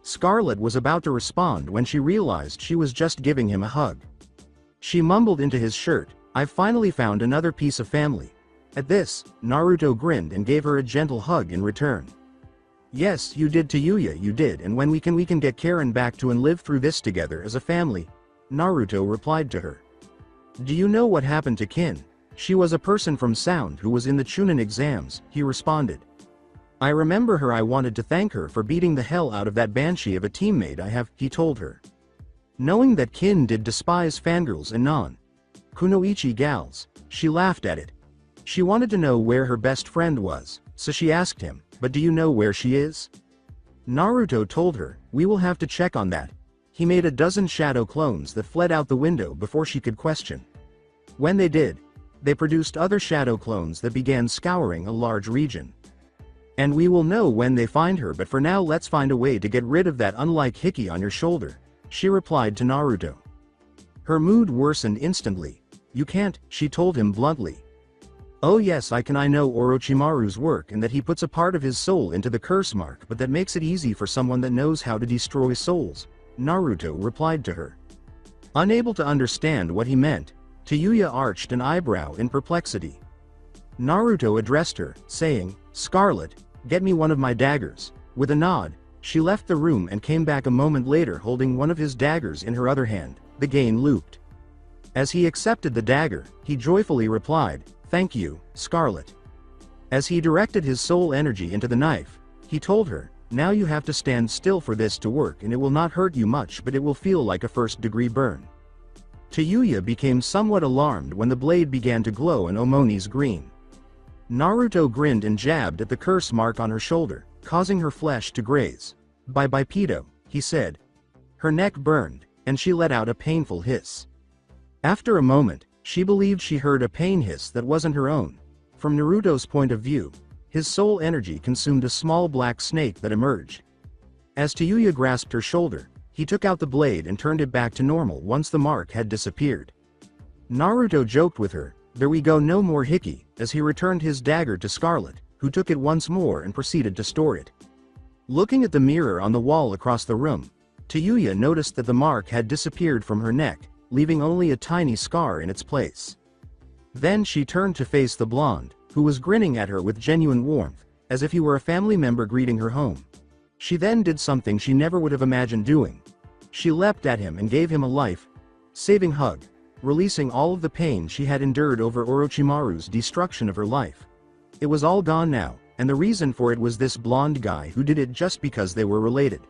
Skarlet was about to respond when she realized she was just giving him a hug. She mumbled into his shirt, "I've finally found another piece of family." At this, Naruto grinned and gave her a gentle hug in return. "Yes, you did, Tayuya, you did, and when we can get Karen back to and live through this together as a family," Naruto replied to her. "Do you know what happened to Kin? She was a person from Sound who was in the Chunin exams," he responded. "I remember her. I wanted to thank her for beating the hell out of that banshee of a teammate I have," he told her. Knowing that Kin did despise fangirls and non-kunoichi gals, she laughed at it. She wanted to know where her best friend was, so she asked him, "But do you know where she is?" Naruto told her, "We will have to check on that." He made a dozen shadow clones that fled out the window before she could question. When they did, they produced other shadow clones that began scouring a large region. And we will know when they find her, but for now let's find a way to get rid of that unlike hickey on your shoulder, she replied to Naruto. Her mood worsened instantly. You can't, she told him bluntly. Oh yes, I know Orochimaru's work and that he puts a part of his soul into the curse mark, but that makes it easy for someone that knows how to destroy souls, Naruto replied to her. Unable to understand what he meant, Tayuya arched an eyebrow in perplexity. Naruto addressed her, saying, Skarlet, get me one of my daggers. With a nod, she left the room and came back a moment later holding one of his daggers in her other hand. The game looped. As he accepted the dagger, he joyfully replied, Thank you, Skarlet. As he directed his soul energy into the knife, he told her, Now you have to stand still for this to work, and it will not hurt you much, but it will feel like a first-degree burn. Tayuya became somewhat alarmed when the blade began to glow an Omoni's green. Naruto grinned and jabbed at the curse mark on her shoulder, causing her flesh to graze. Bye-bye pedo, he said. Her neck burned, and she let out a painful hiss. After a moment, she believed she heard a pain hiss that wasn't her own. From Naruto's point of view, his soul energy consumed a small black snake that emerged. As Tayuya grasped her shoulder, he took out the blade and turned it back to normal once the mark had disappeared. Naruto joked with her, There we go, no more hickey, as he returned his dagger to Skarlet, who took it once more and proceeded to store it. Looking at the mirror on the wall across the room, Tayuya noticed that the mark had disappeared from her neck, leaving only a tiny scar in its place. Then she turned to face the blonde, who was grinning at her with genuine warmth, as if he were a family member greeting her home. She then did something she never would have imagined doing. She leapt at him and gave him a life-saving hug, releasing all of the pain she had endured over Orochimaru's destruction of her life. It was all gone now, and the reason for it was this blonde guy who did it just because they were related.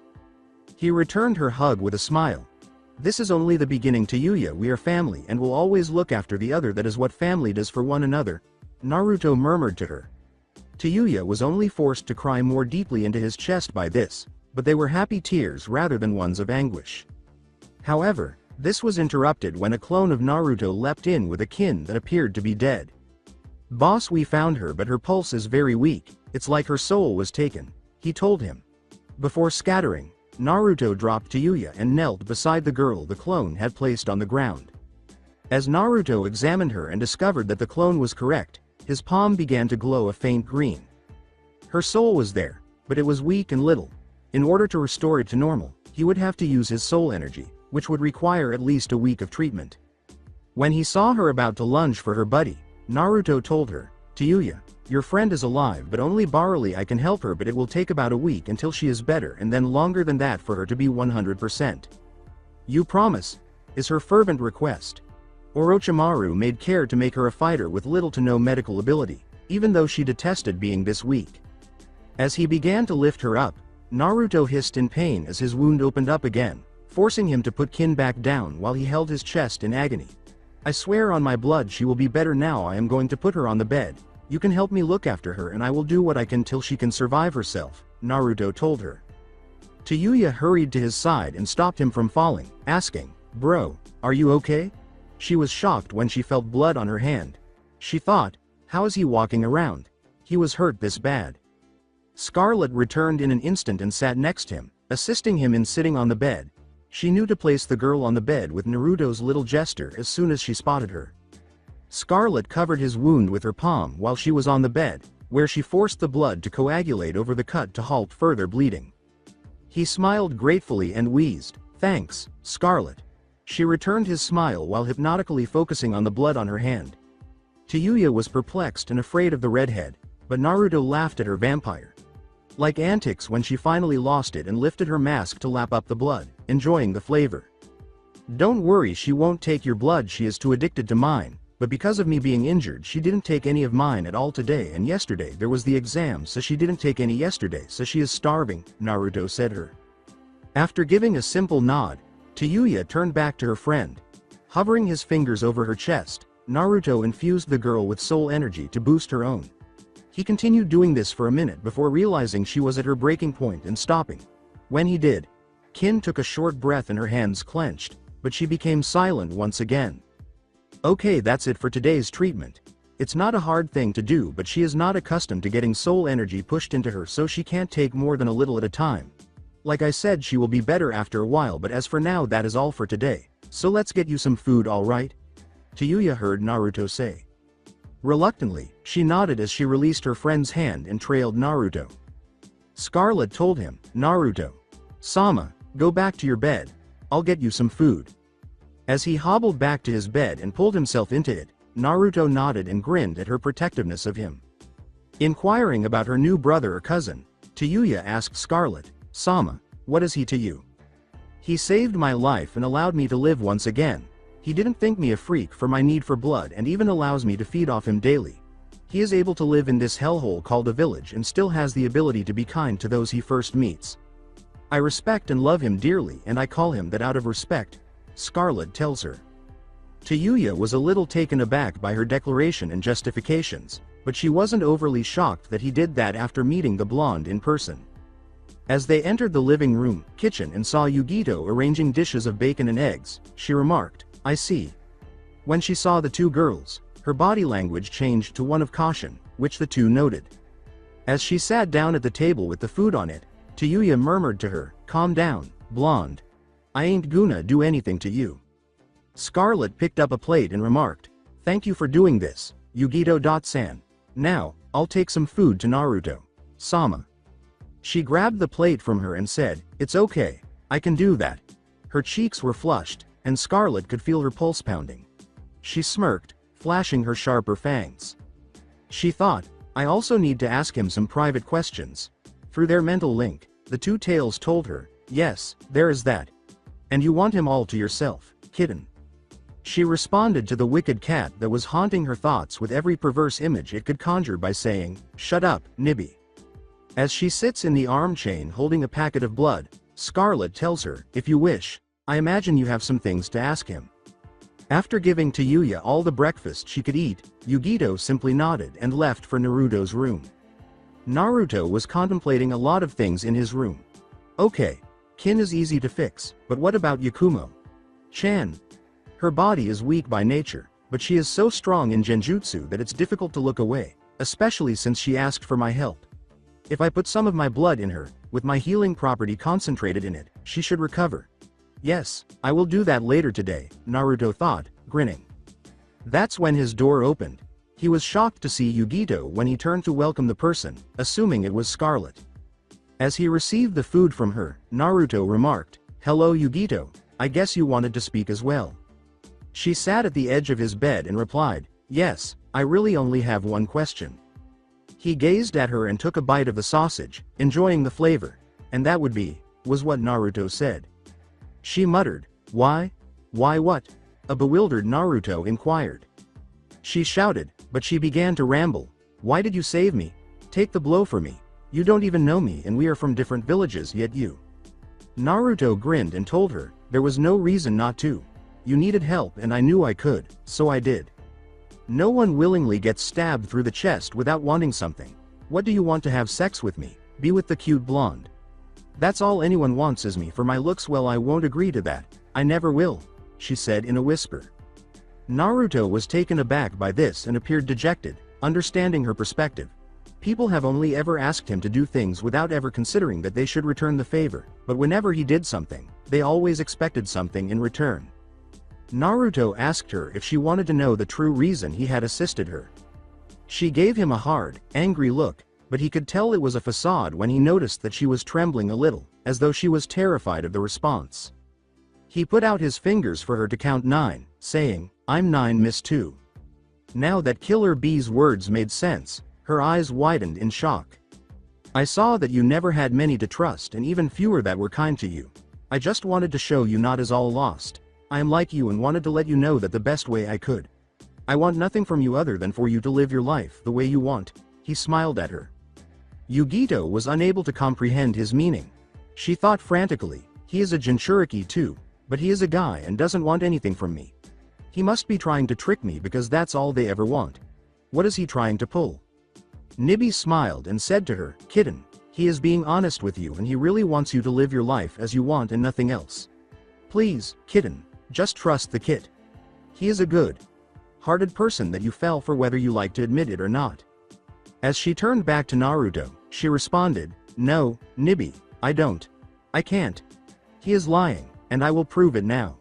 He returned her hug with a smile. This is only the beginning, Tayuya, we are family and will always look after the other, that is what family does for one another, Naruto murmured to her. Tayuya was only forced to cry more deeply into his chest by this, but they were happy tears rather than ones of anguish. However, this was interrupted when a clone of Naruto leapt in with a kin that appeared to be dead. Boss, we found her, but her pulse is very weak, it's like her soul was taken, he told him. Before scattering, Naruto dropped Tayuya and knelt beside the girl the clone had placed on the ground. As Naruto examined her and discovered that the clone was correct, his palm began to glow a faint green. Her soul was there, but it was weak and little. In order to restore it to normal, he would have to use his soul energy, which would require at least a week of treatment. When he saw her about to lunge for her buddy, Naruto told her, Tayuya, your friend is alive, but only barely I can help her, but it will take about a week until she is better, and then longer than that for her to be 100%. You promise? Is her fervent request. Orochimaru made care to make her a fighter with little to no medical ability, even though she detested being this weak. As he began to lift her up, Naruto hissed in pain as his wound opened up again, forcing him to put Kin back down while he held his chest in agony. I swear on my blood she will be better now. I am going to put her on the bed. You can help me look after her and I will do what I can till she can survive herself, Naruto told her. Tayuya hurried to his side and stopped him from falling, asking, Bro, are you okay? She was shocked when she felt blood on her hand. She thought, how is he walking around? He was hurt this bad. Skarlet returned in an instant and sat next to him, assisting him in sitting on the bed. She knew to place the girl on the bed with Naruto's little gesture as soon as she spotted her. Skarlet covered his wound with her palm while she was on the bed, where she forced the blood to coagulate over the cut to halt further bleeding. He smiled gratefully and wheezed, Thanks, Skarlet. She returned his smile while hypnotically focusing on the blood on her hand. Tayuya was perplexed and afraid of the redhead, but Naruto laughed at her vampire. Like antics when she finally lost it and lifted her mask to lap up the blood, enjoying the flavor. Don't worry, she won't take your blood, she is too addicted to mine, but because of me being injured she didn't take any of mine at all today, and yesterday there was the exam so she didn't take any yesterday, so she is starving, Naruto said her. After giving a simple nod, Tayuya turned back to her friend. Hovering his fingers over her chest, Naruto infused the girl with soul energy to boost her own. He continued doing this for a minute before realizing she was at her breaking point and stopping. When he did, Kin took a short breath and her hands clenched, but she became silent once again. Okay, that's it for today's treatment. It's not a hard thing to do, but she is not accustomed to getting soul energy pushed into her, so she can't take more than a little at a time. Like I said, she will be better after a while, but as for now, that is all for today. So let's get you some food, alright? Tayuya heard Naruto say. Reluctantly, she nodded as she released her friend's hand and trailed Naruto. Skarlet told him, Naruto. Sama, go back to your bed. I'll get you some food. As he hobbled back to his bed and pulled himself into it, Naruto nodded and grinned at her protectiveness of him. Inquiring about her new brother or cousin, Tayuya asked Skarlet, Sama, what is he to you? He saved my life and allowed me to live once again. He didn't think me a freak for my need for blood and even allows me to feed off him daily. He is able to live in this hellhole called a village and still has the ability to be kind to those he first meets. I respect and love him dearly, and I call him that out of respect, Skarlet tells her. Tayuya was a little taken aback by her declaration and justifications, but she wasn't overly shocked that he did that after meeting the blonde in person. As they entered the living room, kitchen and saw Yugito arranging dishes of bacon and eggs, she remarked, I see. When she saw the two girls, her body language changed to one of caution, which the two noted. As she sat down at the table with the food on it, Tayuya murmured to her, calm down, blonde. I ain't gonna do anything to you. Skarlet picked up a plate and remarked, thank you for doing this, Yugito-san. Now, I'll take some food to Naruto. Sama. She grabbed the plate from her and said, it's okay, I can do that. Her cheeks were flushed, and Skarlet could feel her pulse pounding. She smirked, flashing her sharper fangs. She thought, I also need to ask him some private questions. Through their mental link, the two tails told her, yes, there is that. And you want him all to yourself, kitten. She responded to the wicked cat that was haunting her thoughts with every perverse image it could conjure by saying, shut up, Nibby. As she sits in the armchair holding a packet of blood, Skarlet tells her, if you wish, I imagine you have some things to ask him. After giving Tayuya all the breakfast she could eat, Yugito simply nodded and left for Naruto's room. Naruto was contemplating a lot of things in his room. Okay, Kin is easy to fix, but what about Yakumo? Chan. Her body is weak by nature, but she is so strong in genjutsu that it's difficult to look away, especially since she asked for my help. If I put some of my blood in her, with my healing property concentrated in it, she should recover. Yes, I will do that later today, Naruto thought, grinning. That's when his door opened. He was shocked to see Yugito when he turned to welcome the person, assuming it was Skarlet. As he received the food from her, Naruto remarked, hello Yugito, I guess you wanted to speak as well. She sat at the edge of his bed and replied, yes, I really only have one question. He gazed at her and took a bite of the sausage, enjoying the flavor. And that would be, was what Naruto said. She muttered, why? Why what? A bewildered Naruto inquired. She shouted, but she began to ramble. Why did you save me? Take the blow for me. You don't even know me and we are from different villages, yet you. Naruto grinned and told her, there was no reason not to. You needed help and I knew I could, so I did. No one willingly gets stabbed through the chest without wanting something. What do you want to have sex with me? Be with the cute blonde. That's all anyone wants is me for my looks. Well, I won't agree to that. I never will, she said in a whisper. Naruto was taken aback by this and appeared dejected, understanding her perspective. People have only ever asked him to do things without ever considering that they should return the favor, but whenever he did something, they always expected something in return. Naruto asked her if she wanted to know the true reason he had assisted her. She gave him a hard, angry look, but he could tell it was a facade when he noticed that she was trembling a little, as though she was terrified of the response. He put out his fingers for her to count 9, saying, I'm 9 miss 2. Now that Killer Bee's words made sense, her eyes widened in shock. I saw that you never had many to trust and even fewer that were kind to you. I just wanted to show you not as all lost. I am like you and wanted to let you know that the best way I could. I want nothing from you other than for you to live your life the way you want. He smiled at her. Yugito was unable to comprehend his meaning. She thought frantically, he is a Jinchuriki too, but he is a guy and doesn't want anything from me. He must be trying to trick me because that's all they ever want. What is he trying to pull? Nibby smiled and said to her, kitten, he is being honest with you and he really wants you to live your life as you want and nothing else. Please, kitten, just trust the kid. He is a good. hearted person that you fell for, whether you like to admit it or not. As she turned back to Naruto, she responded, "No, Nibi, I don't. I can't. He is lying, and I will prove it now."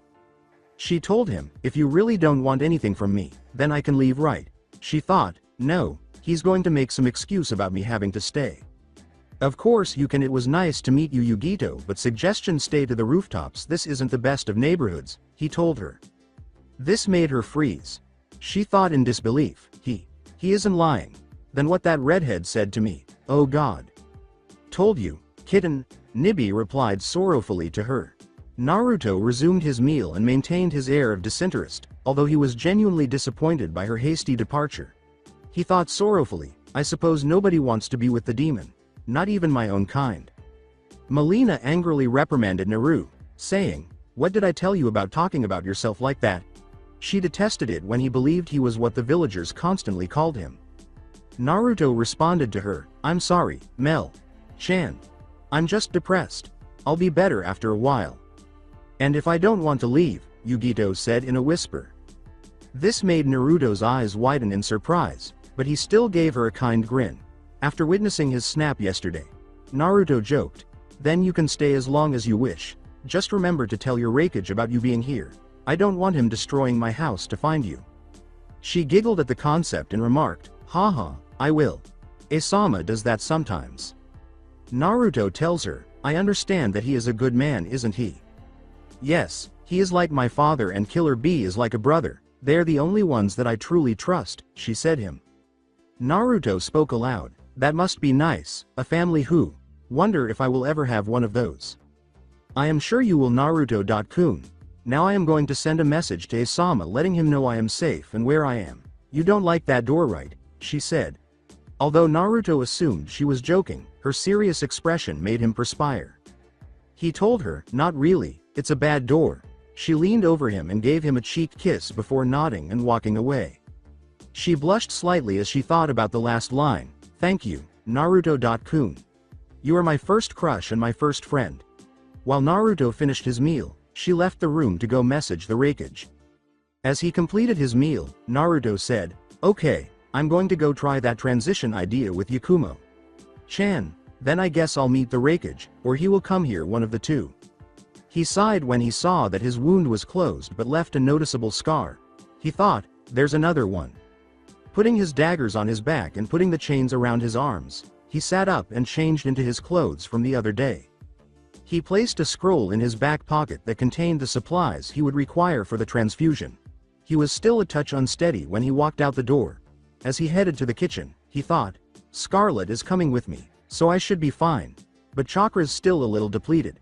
She told him, "If you really don't want anything from me, then I can leave, right?" She thought, "No, he's going to make some excuse about me having to stay. Of course you can. It was nice to meet you, Yugito, but suggestion stay to the rooftops. This isn't the best of neighborhoods," he told her. This made her freeze. She thought in disbelief, he isn't lying. Then what that redhead said to me, oh God. Told you, kitten, Nibi replied sorrowfully to her. Naruto resumed his meal and maintained his air of disinterest, although he was genuinely disappointed by her hasty departure. He thought sorrowfully, I suppose nobody wants to be with the demon. Not even my own kind. Melina angrily reprimanded Naru, saying, "What did I tell you about talking about yourself like that?" She detested it when he believed he was what the villagers constantly called him. Naruto responded to her, "I'm sorry, Mel-chan. I'm just depressed. I'll be better after a while. And if I don't want to leave," Yugito said in a whisper. This made Naruto's eyes widen in surprise, but he still gave her a kind grin. After witnessing his snap yesterday, Naruto joked, "Then you can stay as long as you wish. Just remember to tell your Raikage about you being here. I don't want him destroying my house to find you." She giggled at the concept and remarked, "Haha, I will. Asama does that sometimes." Naruto tells her, "I understand that he is a good man, isn't he?" "Yes, he is like my father and Killer Bee is like a brother. They're the only ones that I truly trust," she said him. Naruto spoke aloud, "That must be nice, a family who. Wonder if I will ever have one of those." "I am sure you will, Naruto-kun. Now I am going to send a message to Asama letting him know I am safe and where I am. You don't like that door, right?" she said. Although Naruto assumed she was joking, her serious expression made him perspire. He told her, "Not really, it's a bad door." She leaned over him and gave him a cheek kiss before nodding and walking away. She blushed slightly as she thought about the last line, "Thank you, Naruto-kun. You are my first crush and my first friend." While Naruto finished his meal, she left the room to go message the Raikage. As he completed his meal, Naruto said, "Okay, I'm going to go try that transition idea with Yakumo-chan. Then I guess I'll meet the Raikage, or he will come here, one of the two." He sighed when he saw that his wound was closed but left a noticeable scar. He thought, there's another one. Putting his daggers on his back and putting the chains around his arms, he sat up and changed into his clothes from the other day. He placed a scroll in his back pocket that contained the supplies he would require for the transfusion. He was still a touch unsteady when he walked out the door. As he headed to the kitchen, he thought, Skarlet is coming with me, so I should be fine. But chakra's still a little depleted.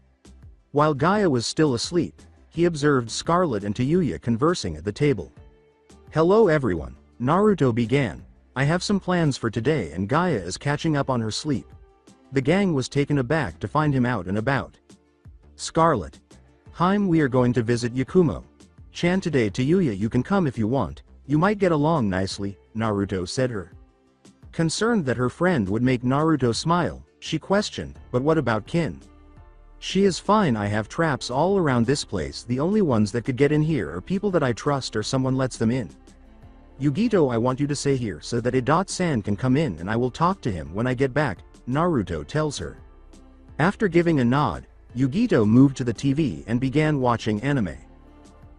While Gaia was still asleep, he observed Skarlet and Tayuya conversing at the table. "Hello everyone," Naruto began. "I have some plans for today and Gaia is catching up on her sleep." The gang was taken aback to find him out and about. "Skarlet. Haim, we are going to visit Yakumo-chan today. Tayuya, you can come if you want. You might get along nicely," Naruto said her. Concerned that her friend would make Naruto smile, she questioned, "But what about Kin?" "She is fine. I have traps all around this place. The only ones that could get in here are people that I trust or someone lets them in. Yugito, I want you to stay here so that Idat-san can come in and I will talk to him when I get back," Naruto tells her. After giving a nod, Yugito moved to the TV and began watching anime.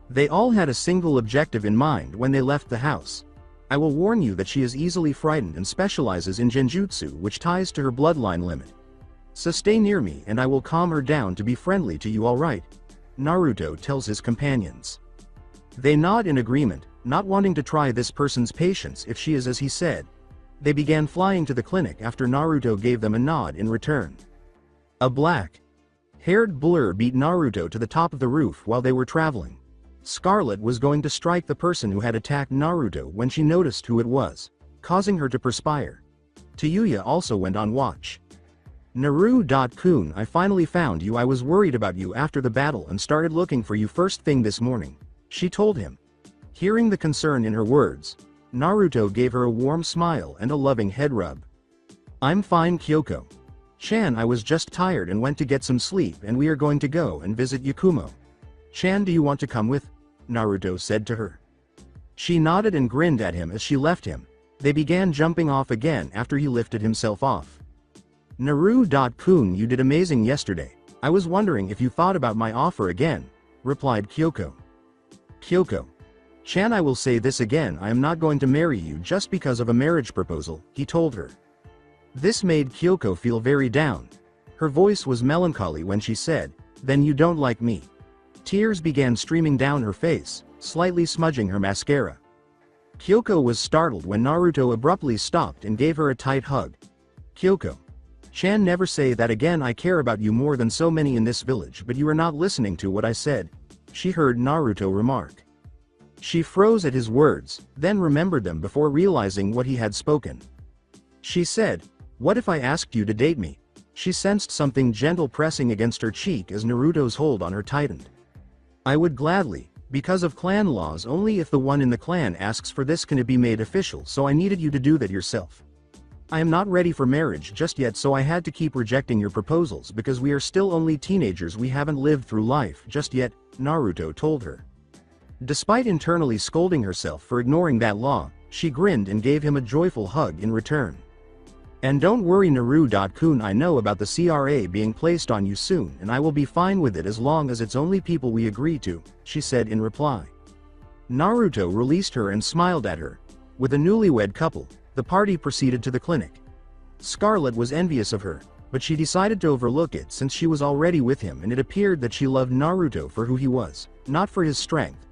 They all had a single objective in mind when they left the house. "I will warn you that she is easily frightened and specializes in genjutsu, which ties to her bloodline limit. So stay near me and I will calm her down to be friendly to you, all right?" Naruto tells his companions. They nod in agreement, not wanting to try this person's patience if she is as he said. They began flying to the clinic after Naruto gave them a nod in return. A black-haired blur beat Naruto to the top of the roof while they were traveling. Skarlet was going to strike the person who had attacked Naruto when she noticed who it was, causing her to perspire. Tayuya also went on watch. "Naru-kun, I finally found you. I was worried about you after the battle and started looking for you first thing this morning," she told him. Hearing the concern in her words, Naruto gave her a warm smile and a loving head rub. "I'm fine, Kyoko-chan. I was just tired and went to get some sleep and we are going to go and visit Yakumo-chan. Do you want to come with?" Naruto said to her. She nodded and grinned at him as she left him. They began jumping off again after he lifted himself off. Naru.kun, you did amazing yesterday. I was wondering if you thought about my offer again, replied Kyoko. Kyoko. Chan, I will say this again, I am not going to marry you just because of a marriage proposal, he told her. This made Kyoko feel very down. Her voice was melancholy when she said, then you don't like me. Tears began streaming down her face, slightly smudging her mascara. Kyoko was startled when Naruto abruptly stopped and gave her a tight hug. Kyoko. Chan, never say that again, I care about you more than so many in this village, but you are not listening to what I said, she heard Naruto remark. She froze at his words, then remembered them before realizing what he had spoken. She said, what if I asked you to date me? She sensed something gentle pressing against her cheek as Naruto's hold on her tightened. I would gladly, because of clan laws, only if the one in the clan asks for this can it be made official, so I needed you to do that yourself. I am not ready for marriage just yet, so I had to keep rejecting your proposals because we are still only teenagers, we haven't lived through life just yet, Naruto told her. Despite internally scolding herself for ignoring that law, she grinned and gave him a joyful hug in return. And don't worry Naru.kun, I know about the CRA being placed on you soon and I will be fine with it as long as it's only people we agree to, she said in reply. Naruto released her and smiled at her. With a newlywed couple, the party proceeded to the clinic. Skarlet was envious of her, but she decided to overlook it since she was already with him and it appeared that she loved Naruto for who he was, not for his strength.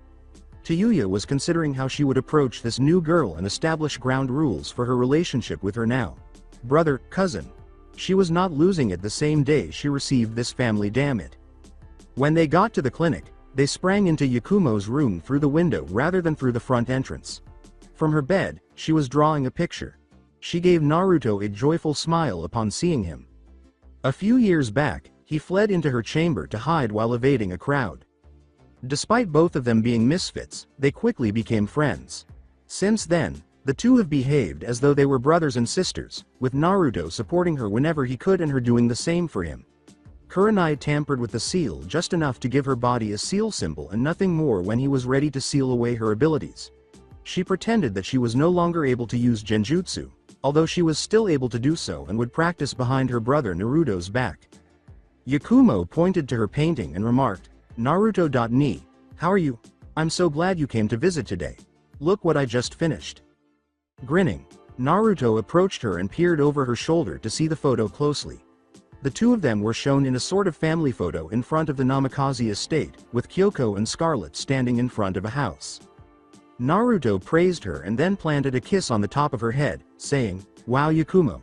Tayuya was considering how she would approach this new girl and establish ground rules for her relationship with her now brother, cousin. She was not losing it the same day she received this family, damn it. When they got to the clinic, they sprang into Yakumo's room through the window rather than through the front entrance. From her bed, she was drawing a picture. She gave Naruto a joyful smile upon seeing him. A few years back, he fled into her chamber to hide while evading a crowd. Despite both of them being misfits, they quickly became friends. Since then, the two have behaved as though they were brothers and sisters, with Naruto supporting her whenever he could and her doing the same for him. Kurenai tampered with the seal just enough to give her body a seal symbol and nothing more when he was ready to seal away her abilities. She pretended that she was no longer able to use genjutsu, although she was still able to do so and would practice behind her brother Naruto's back. Yakumo pointed to her painting and remarked, Naruto.ni, how are you? I'm so glad you came to visit today. Look what I just finished. Grinning, Naruto approached her and peered over her shoulder to see the photo closely. The two of them were shown in a sort of family photo in front of the Namikaze estate, with Kyoko and Skarlet standing in front of a house. Naruto praised her and then planted a kiss on the top of her head, saying, wow Yakumo.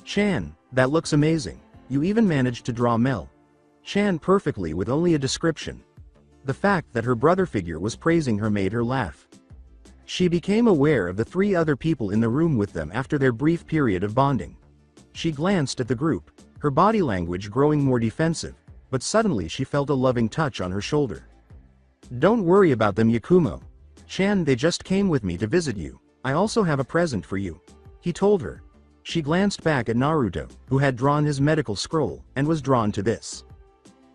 Chan, that looks amazing. You even managed to draw Mel Chan perfectly with only a description. The fact that her brother figure was praising her made her laugh. She became aware of the three other people in the room with them after their brief period of bonding. She glanced at the group, her body language growing more defensive, but suddenly she felt a loving touch on her shoulder. Don't worry about them Yakumo. Chan, they just came with me to visit you. I also have a present for you, he told her. She glanced back at Naruto, who had drawn his medical scroll, and was drawn to this.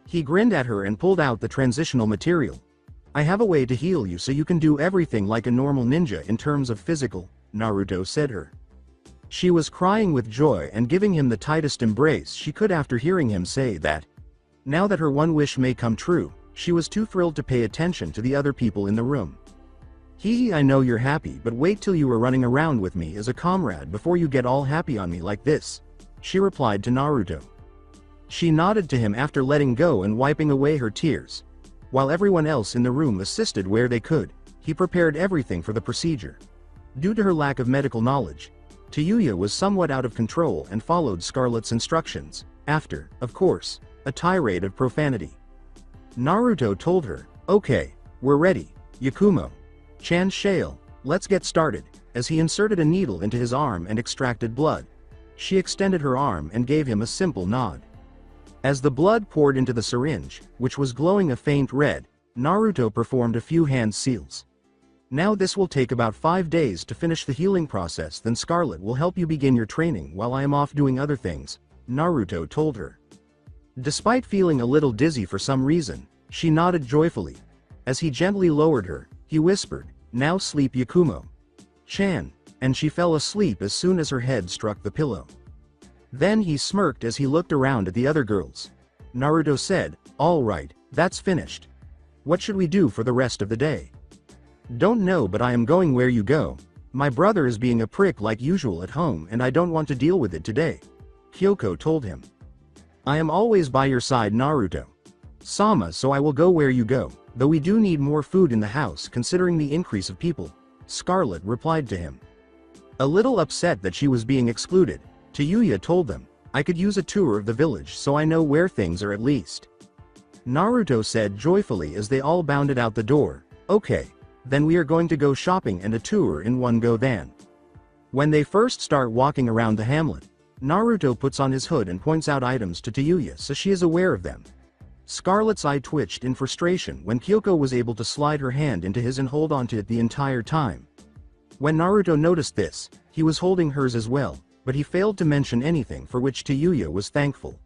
He grinned at her and pulled out the transitional material. I have a way to heal you so you can do everything like a normal ninja in terms of physical, Naruto said her. She was crying with joy and giving him the tightest embrace she could after hearing him say that. Now that her one wish may come true, she was too thrilled to pay attention to the other people in the room. I know you're happy, but wait till you are running around with me as a comrade before you get all happy on me like this, she replied to Naruto. She nodded to him after letting go and wiping away her tears. While everyone else in the room assisted where they could, he prepared everything for the procedure. Due to her lack of medical knowledge, Tayuya was somewhat out of control and followed Skarlet's instructions, after, of course, a tirade of profanity. Naruto told her, okay, we're ready, Yakumo. Chan Shale, let's get started, as he inserted a needle into his arm and extracted blood. She extended her arm and gave him a simple nod. As the blood poured into the syringe, which was glowing a faint red, Naruto performed a few hand seals. Now this will take about 5 days to finish the healing process, then Skarlet will help you begin your training while I am off doing other things, Naruto told her. Despite feeling a little dizzy for some reason, she nodded joyfully. As he gently lowered her, he whispered, Now sleep Yakumo. Chan, and she fell asleep as soon as her head struck the pillow. Then he smirked as he looked around at the other girls. Naruto said, "All right, that's finished. What should we do for the rest of the day?" "Don't know, but I am going where you go. My brother is being a prick like usual at home and I don't want to deal with it today," Kyoko told him. "I am always by your side, Naruto Sama, so I will go where you go, though we do need more food in the house considering the increase of people," Skarlet replied to him. A little upset that she was being excluded, Tayuya told them, "I could use a tour of the village so I know where things are at least." Naruto said joyfully as they all bounded out the door, "Okay, then we are going to go shopping and a tour in one go then." When they first start walking around the hamlet, Naruto puts on his hood and points out items to Tayuya so she is aware of them. Scarlet's eye twitched in frustration when Kyoko was able to slide her hand into his and hold onto it the entire time. When Naruto noticed this, he was holding hers as well, but he failed to mention anything, for which Tayuya was thankful.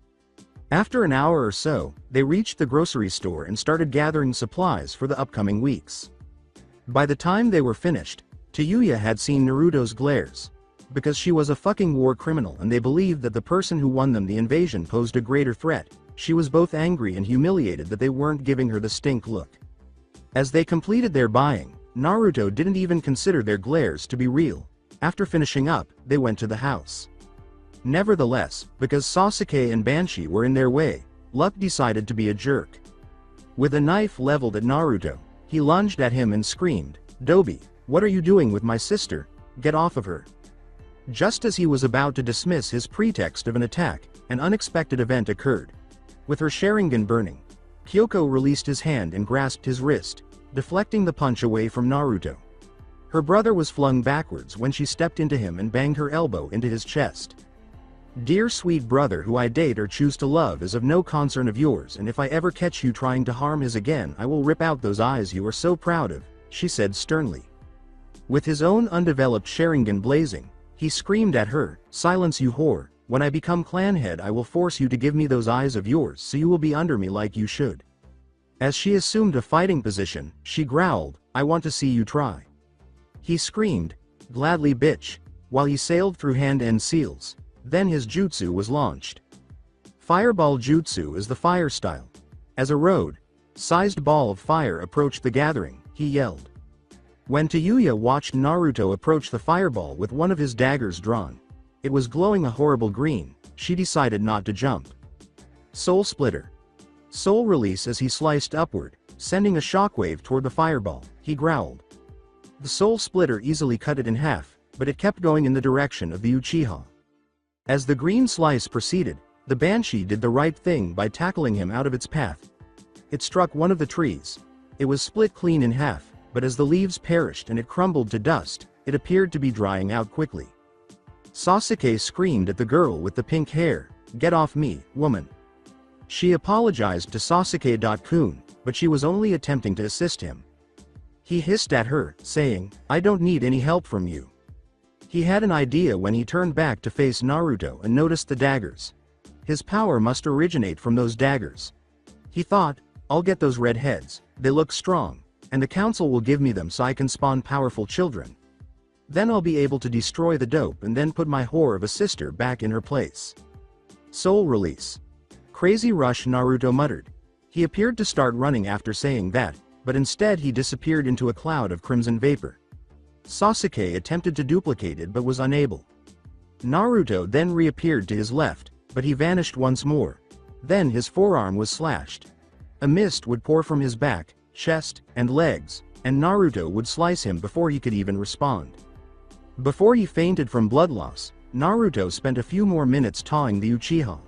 After an hour or so, they reached the grocery store and started gathering supplies for the upcoming weeks. By the time they were finished, Tayuya had seen Naruto's glares. Because she was a fucking war criminal and they believed that the person who won them the invasion posed a greater threat, she was both angry and humiliated that they weren't giving her the stink look. As they completed their buying, Naruto didn't even consider their glares to be real. After finishing up, they went to the house. Nevertheless, because Sasuke and Banshee were in their way, Luck decided to be a jerk. With a knife leveled at Naruto, he lunged at him and screamed, "Dobi, what are you doing with my sister? Get off of her." Just as he was about to dismiss his pretext of an attack, an unexpected event occurred. With her Sharingan burning, Kyoko released his hand and grasped his wrist, deflecting the punch away from Naruto. Her brother was flung backwards when she stepped into him and banged her elbow into his chest. "Dear sweet brother who I date or choose to love is of no concern of yours, and if I ever catch you trying to harm his again I will rip out those eyes you are so proud of," she said sternly. With his own undeveloped Sharingan blazing, he screamed at her, "Silence you whore, when I become clan head I will force you to give me those eyes of yours so you will be under me like you should." As she assumed a fighting position, she growled, "I want to see you try." He screamed, "Gladly bitch," while he sailed through hand-end seals. Then his jutsu was launched. Fireball Jutsu is the fire style. As a road-sized ball of fire approached the gathering, he yelled. When Tayuya watched Naruto approach the fireball with one of his daggers drawn, it was glowing a horrible green, she decided not to jump. Soul Splitter. Soul Release as he sliced upward, sending a shockwave toward the fireball, he growled. The Soul Splitter easily cut it in half, but it kept going in the direction of the Uchiha. As the green slice proceeded, the Banshee did the right thing by tackling him out of its path. It struck one of the trees. It was split clean in half, but as the leaves perished and it crumbled to dust, it appeared to be drying out quickly. Sasuke screamed at the girl with the pink hair, "Get off me, woman." She apologized to Sasuke-kun, but she was only attempting to assist him. He hissed at her, saying, "I don't need any help from you." He had an idea when he turned back to face Naruto and noticed the daggers. His power must originate from those daggers. He thought, "I'll get those red heads, they look strong, and the council will give me them so I can spawn powerful children. Then I'll be able to destroy the dope and then put my whore of a sister back in her place." Soul Release. Crazy Rush, Naruto muttered. He appeared to start running after saying that, but instead he disappeared into a cloud of crimson vapor. Sasuke attempted to duplicate it but was unable. Naruto then reappeared to his left, but he vanished once more. Then his forearm was slashed. A mist would pour from his back, chest, and legs, and Naruto would slice him before he could even respond. Before he fainted from blood loss, Naruto spent a few more minutes tawing the Uchiha.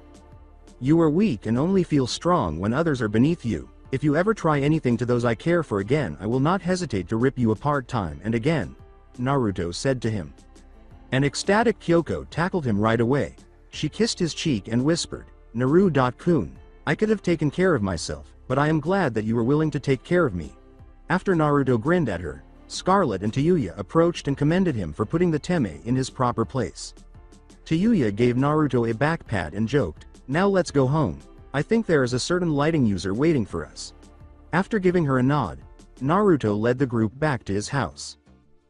"You are weak and only feel strong when others are beneath you. If you ever try anything to those I care for again I will not hesitate to rip you apart time and again," Naruto said to him. An ecstatic Kyoko tackled him right away. She kissed his cheek and whispered, "Naru-kun, I could have taken care of myself, but I am glad that you were willing to take care of me." After Naruto grinned at her, Scarlet and Tayuya approached and commended him for putting the teme in his proper place. Tayuya gave Naruto a back pat and joked, "Now let's go home. I think there is a certain lighting user waiting for us." After giving her a nod, Naruto led the group back to his house.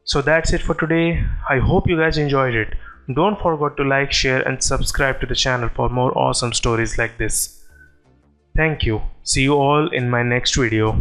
So that's it for today. I hope you guys enjoyed it. Don't forget to like, share and subscribe to the channel for more awesome stories like this. Thank you. See you all in my next video.